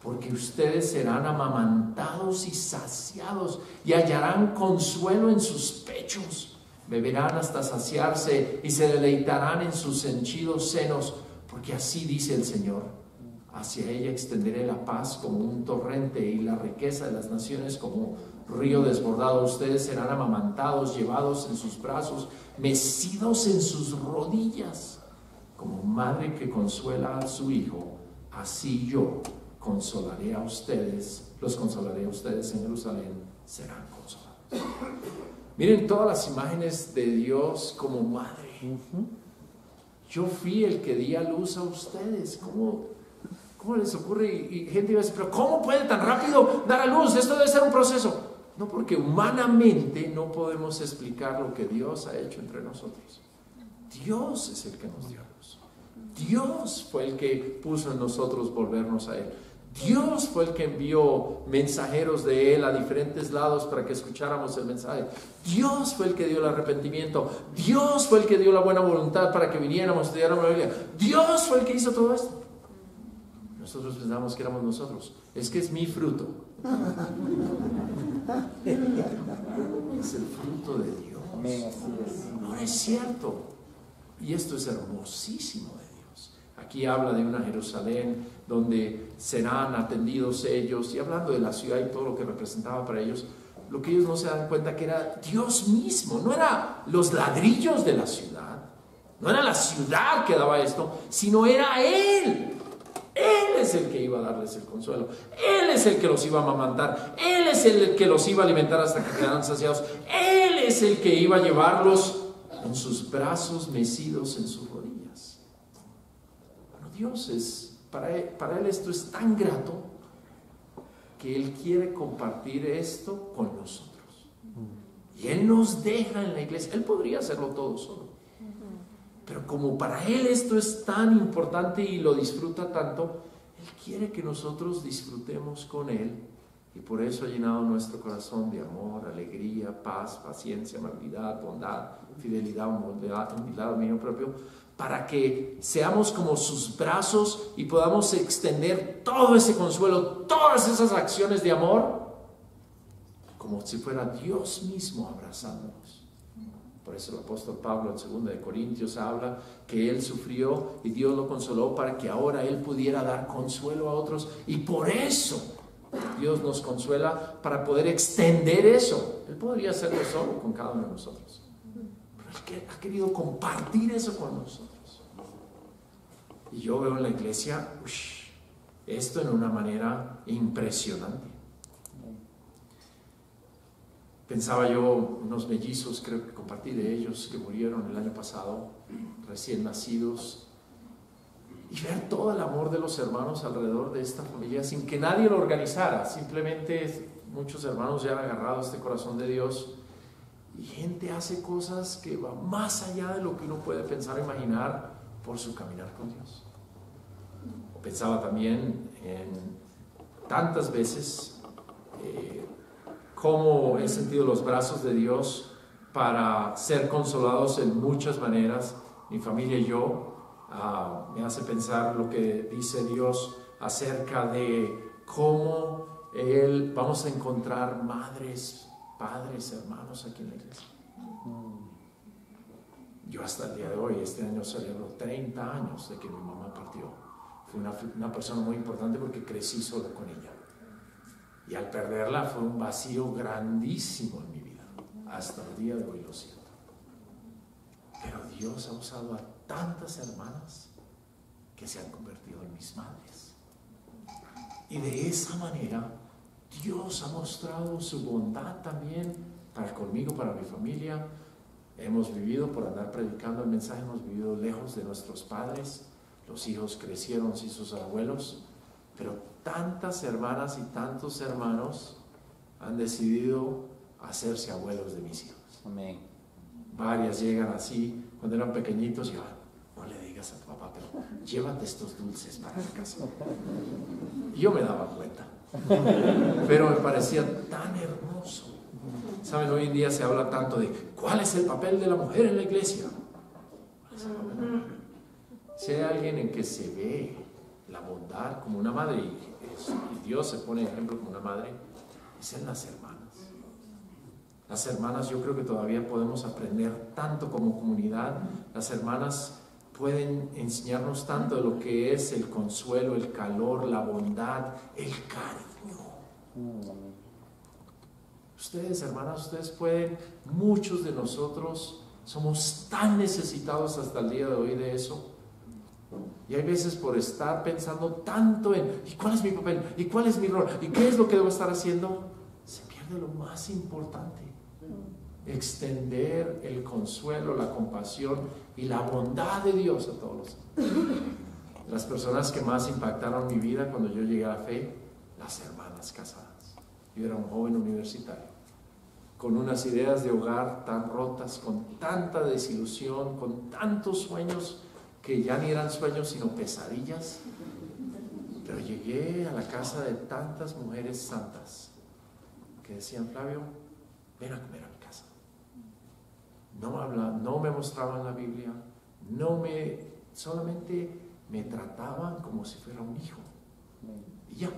porque ustedes serán amamantados y saciados y hallarán consuelo en sus pechos. Beberán hasta saciarse y se deleitarán en sus henchidos senos, porque así dice el Señor: hacia ella extenderé la paz como un torrente y la riqueza de las naciones como río desbordado. Ustedes serán amamantados, llevados en sus brazos, mecidos en sus rodillas. Como madre que consuela a su hijo, así yo consolaré a ustedes, los consolaré a ustedes en Jerusalén, serán consolados. Miren todas las imágenes de Dios como madre. Yo fui el que di a luz a ustedes. ¿Cómo les ocurre? Y gente iba a decir, pero ¿cómo puede tan rápido dar a luz? Esto debe ser un proceso. No, porque humanamente no podemos explicar lo que Dios ha hecho entre nosotros. Dios es el que nos dio a luz. Dios fue el que puso en nosotros volvernos a Él. Dios fue el que envió mensajeros de Él a diferentes lados para que escucháramos el mensaje. Dios fue el que dio el arrepentimiento. Dios fue el que dio la buena voluntad para que viniéramos, estudiáramos la Biblia. Dios fue el que hizo todo esto. Nosotros pensamos que éramos nosotros. Es que es mi fruto. Es el fruto de Dios. No es cierto. Y esto es hermosísimo de Dios. Aquí habla de una Jerusalén donde serán atendidos ellos, y hablando de la ciudad y todo lo que representaba para ellos, lo que ellos no se dan cuenta que era Dios mismo. No eran los ladrillos de la ciudad, no era la ciudad que daba esto, sino era Él. Él es el que iba a darles el consuelo. Él es el que los iba a amamantar. Él es el que los iba a alimentar hasta que quedaran saciados. Él es el que iba a llevarlos en sus brazos, mecidos en sus rodillas. Bueno, Dios es, para Él esto es tan grato que Él quiere compartir esto con nosotros. Y Él nos deja en la iglesia. Él podría hacerlo todo solo. Pero como para Él esto es tan importante y lo disfruta tanto, Él quiere que nosotros disfrutemos con Él. Y por eso ha llenado nuestro corazón de amor, alegría, paz, paciencia, amabilidad, bondad, fidelidad, humildad, dominio propio, para que seamos como sus brazos y podamos extender todo ese consuelo, todas esas acciones de amor, como si fuera Dios mismo abrazándonos. Por eso el apóstol Pablo en 2 Corintios habla que Él sufrió y Dios lo consoló para que ahora Él pudiera dar consuelo a otros. Y por eso Dios nos consuela, para poder extender eso. Él podría hacerlo solo con cada uno de nosotros, pero Él ha querido compartir eso con nosotros. Y yo veo en la iglesia esto en una manera impresionante. Pensaba yo, unos mellizos, creo que compartí de ellos, que murieron el año pasado, recién nacidos, y ver todo el amor de los hermanos alrededor de esta familia sin que nadie lo organizara. Simplemente muchos hermanos ya han agarrado este corazón de Dios, y gente hace cosas que van más allá de lo que uno puede pensar o imaginar por su caminar con Dios. Pensaba también en tantas veces cómo he sentido los brazos de Dios para ser consolados en muchas maneras. Mi familia y yo, me hace pensar lo que dice Dios acerca de cómo vamos a encontrar madres, padres, hermanos aquí en la iglesia. Yo hasta el día de hoy, este año celebro 30 años de que mi mamá partió. Fue una persona muy importante porque crecí solo con ella. Y al perderla fue un vacío grandísimo en mi vida. Hasta el día de hoy lo siento. Pero Dios ha usado a tantas hermanas que se han convertido en mis madres. Y de esa manera Dios ha mostrado su bondad también conmigo, para mi familia. Hemos vivido, por andar predicando el mensaje, hemos vivido lejos de nuestros padres. Los hijos crecieron sin sus abuelos, pero tantas hermanas y tantos hermanos han decidido hacerse abuelos de mis hijos. Amén. Varias llegan así, cuando eran pequeñitos, y no le digas a tu papá, pero llévate estos dulces para la casa. Y yo me daba cuenta, pero me parecía tan hermoso. Saben, hoy en día se habla tanto de ¿cuál es el papel de la mujer en la iglesia? ¿Cuál es el papel de la mujer? Si hay alguien en que se ve la bondad como una madre, y Dios se pone ejemplo como una madre, es en las hermanas. Las hermanas, yo creo que todavía podemos aprender tanto como comunidad. Las hermanas pueden enseñarnos tanto de lo que es el consuelo, el calor, la bondad, el cariño. Ustedes, hermanas, ustedes pueden, muchos de nosotros somos tan necesitados hasta el día de hoy de eso. Y hay veces, por estar pensando tanto en ¿y cuál es mi papel? ¿Y cuál es mi rol? ¿Y qué es lo que debo estar haciendo? Se pierde lo más importante: extender el consuelo, la compasión y la bondad de Dios a todos las personas que más impactaron mi vida cuando yo llegué a la fe, las hermanas casadas. Yo era un joven universitario con unas ideas de hogar tan rotas, con tanta desilusión, con tantos sueños que ya ni eran sueños sino pesadillas. Pero llegué a la casa de tantas mujeres santas que decían: Flavio, ven a comer a mi casa. No me mostraban la Biblia, solamente me trataban como si fuera un hijo. Y ya,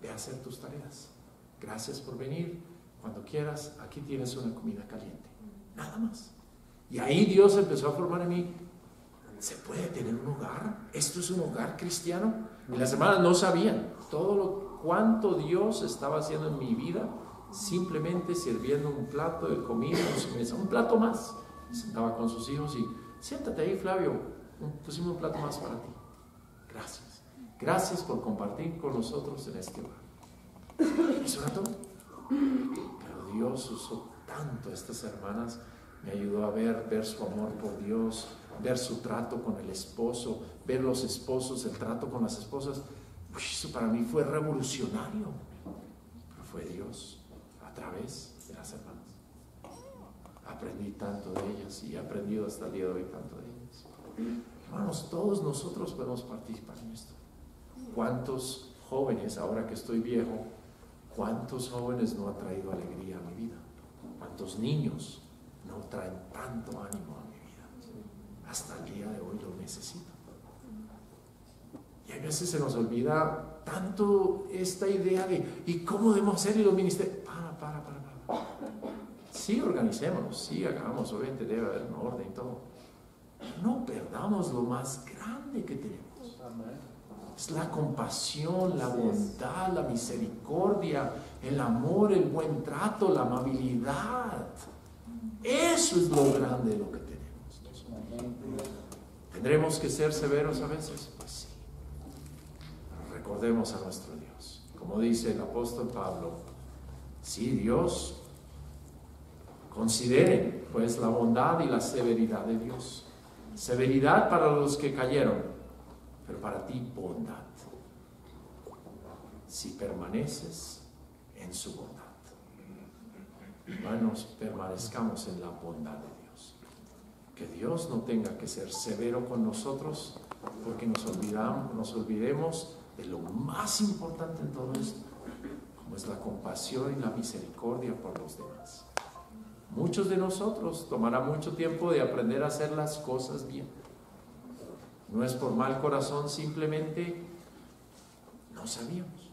ve a hacer tus tareas. Gracias por venir. Cuando quieras, aquí tienes una comida caliente. Nada más. Y ahí Dios empezó a formar en mí: ¿se puede tener un hogar? ¿Esto es un hogar cristiano? Y las hermanas no sabían cuánto Dios estaba haciendo en mi vida, simplemente sirviendo un plato de comida en su mesa, un plato más. Sentaba con sus hijos y: siéntate ahí, Flavio, pusimos un plato más para ti. Gracias. Gracias por compartir con nosotros en este hogar. Eso era todo. Pero Dios usó tanto a estas hermanas, me ayudó a ver su amor por Dios, ver su trato con el esposo, ver los esposos, el trato con las esposas. Eso para mí fue revolucionario, pero fue Dios a través de las hermanas. Aprendí tanto de ellas y he aprendido hasta el día de hoy tanto de ellas. Hermanos, todos nosotros podemos participar en esto. ¿Cuántos jóvenes, ahora que estoy viejo, cuántos jóvenes no ha traído alegría a mi vida? ¿Cuántos niños no traen tanto ánimo a mi vida? Hasta el día de hoy lo necesito. Y a veces se nos olvida tanto esta idea de ¿y cómo debemos hacer? Y los ministerios, para. Sí, organicémonos, sí, hagamos, obviamente debe haber un orden y todo. No perdamos lo más grande que tenemos. Es la compasión, la bondad, la misericordia, el amor, el buen trato, la amabilidad. Eso es lo grande de lo que tenemos. ¿Tendremos que ser severos a veces? Pues sí. Pero recordemos a nuestro Dios. Como dice el apóstol Pablo, sí, Dios, consideren pues la bondad y la severidad de Dios. Severidad para los que cayeron, pero para ti bondad, si permaneces en su bondad. Hermanos, permanezcamos en la bondad de Dios. Que Dios no tenga que ser severo con nosotros, porque nos olvidemos de lo más importante en todo esto, como es la compasión y la misericordia por los demás. Muchos de nosotros tomará mucho tiempo de aprender a hacer las cosas bien. No es por mal corazón, simplemente no sabíamos.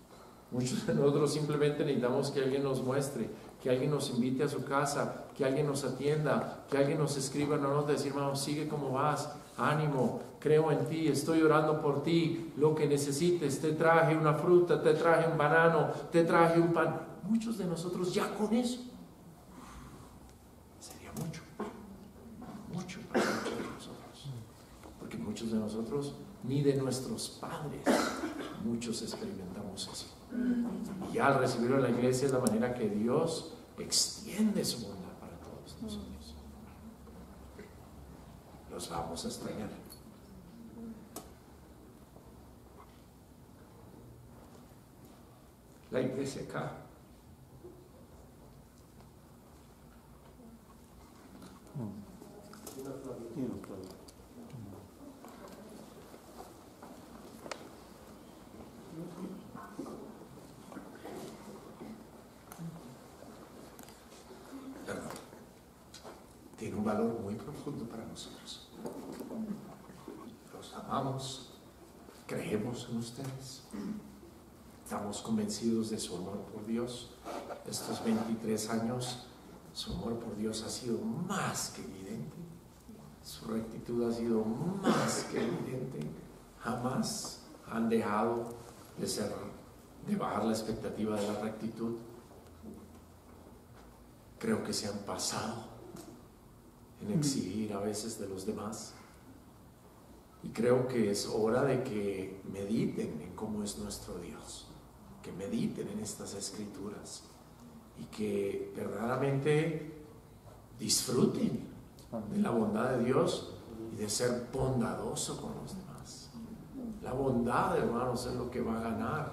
Muchos de nosotros simplemente necesitamos que alguien nos muestre, que alguien nos invite a su casa, que alguien nos atienda, que alguien nos escriba una nota, decir, hermano, sigue como vas, ánimo, creo en ti, estoy orando por ti, lo que necesites, te traje una fruta, te traje un banano, te traje un pan. Muchos de nosotros ya con eso sería mucho para muchos de nosotros, porque muchos de nosotros ni de nuestros padres muchos experimentamos eso. Y ya al recibirlo en la iglesia es la manera que Dios extiende su bondad para todos nosotros. Los vamos a extrañar. La iglesia acá tiene un valor muy profundo para nosotros. Los amamos, creemos en ustedes, estamos convencidos de su amor por Dios. Estos 23 años, su amor por Dios ha sido más que evidente, su rectitud ha sido más que evidente. Jamás han dejado de bajar la expectativa de la rectitud. Creo que se han pasado en exigir a veces de los demás, y creo que es hora de que mediten en cómo es nuestro Dios, que mediten en estas escrituras y que verdaderamente disfruten de la bondad de Dios y de ser bondadoso con los demás. La bondad, hermanos, es lo que va a ganar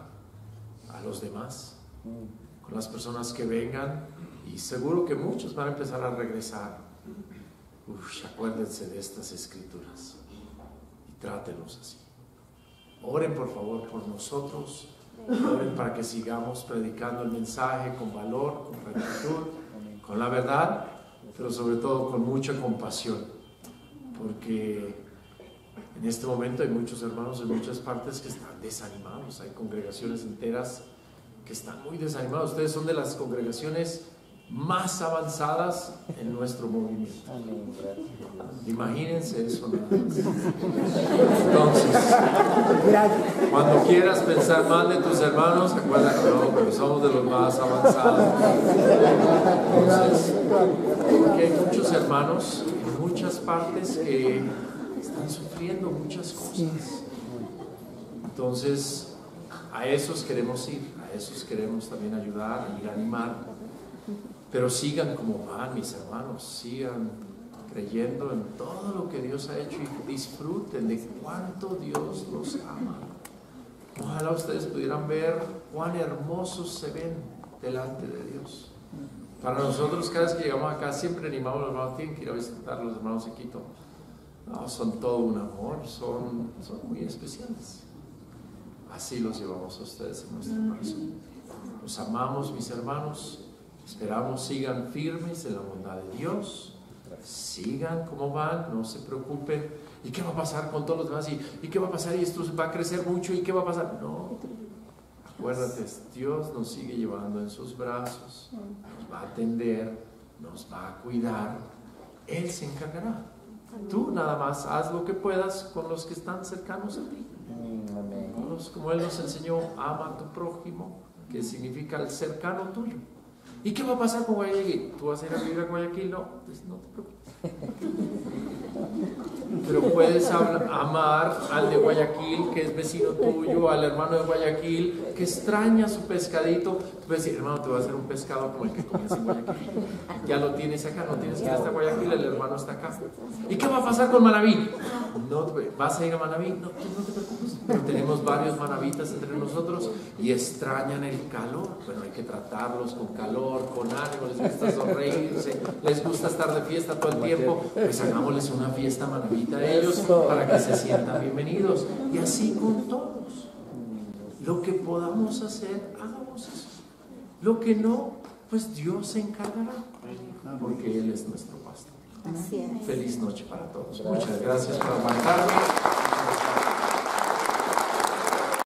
a los demás, con las personas que vengan, y seguro que muchos van a empezar a regresar. Acuérdense de estas escrituras y trátenlos así. Oren por favor por nosotros, oren para que sigamos predicando el mensaje con valor, con rectitud, con la verdad, pero sobre todo con mucha compasión, porque en este momento hay muchos hermanos en muchas partes que están desanimados. Hay congregaciones enteras que están muy desanimados. Ustedes son de las congregaciones más avanzadas en nuestro movimiento. Imagínense eso nada más. Entonces, cuando quieras pensar mal de tus hermanos, acuérdate que no, porque somos de los más avanzados. Entonces, porque hay muchos hermanos en muchas partes que están sufriendo muchas cosas. Entonces, a esos queremos ir, a esos queremos también ayudar, ir a animar. Pero sigan como van, mis hermanos, sigan creyendo en todo lo que Dios ha hecho y disfruten de cuánto Dios los ama. Ojalá ustedes pudieran ver cuán hermosos se ven delante de Dios. Para nosotros, cada vez que llegamos acá, siempre animamos a los hermanos, tienen que ir a visitar a los hermanos de Quito. No, son todo un amor, son muy especiales. Así los llevamos a ustedes en nuestro corazón. Los amamos, mis hermanos. Esperamos sigan firmes en la bondad de Dios. Sigan como van, no se preocupen. ¿Y qué va a pasar con todos los demás? ¿Y qué va a pasar? ¿Y esto va a crecer mucho? ¿Y qué va a pasar? No. Acuérdate, Dios nos sigue llevando en sus brazos. Nos va a atender, nos va a cuidar. Él se encargará. Tú nada más haz lo que puedas con los que están cercanos a ti. Como Él nos enseñó, ama a tu prójimo, que significa el cercano tuyo. ¿Y qué va a pasar con Guayaquil? ¿Tú vas a ir a vivir a Guayaquil? No, pues no te preocupes. Pero puedes amar al de Guayaquil, que es vecino tuyo, al hermano de Guayaquil, que extraña su pescadito. Tú puedes decir, hermano, te voy a hacer un pescado como el que comes en Guayaquil. Ya lo tienes acá, no tienes que ir hasta Guayaquil, el hermano está acá. ¿Y qué va a pasar con Manabí? No, ¿vas a ir a Manabí? No, tú no te preocupes. Pero tenemos varios manabitas entre nosotros y extrañan el calor. Bueno, hay que tratarlos con calor, con ánimo, les gusta sonreírse, les gusta estar de fiesta todo el tiempo. Pues hagámosles una fiesta manabita a ellos para que se sientan bienvenidos. Y así con todos. Lo que podamos hacer, hagamos eso. Lo que no, pues Dios se encargará, porque Él es nuestro pastor. Feliz noche para todos. Muchas gracias por aguantarme.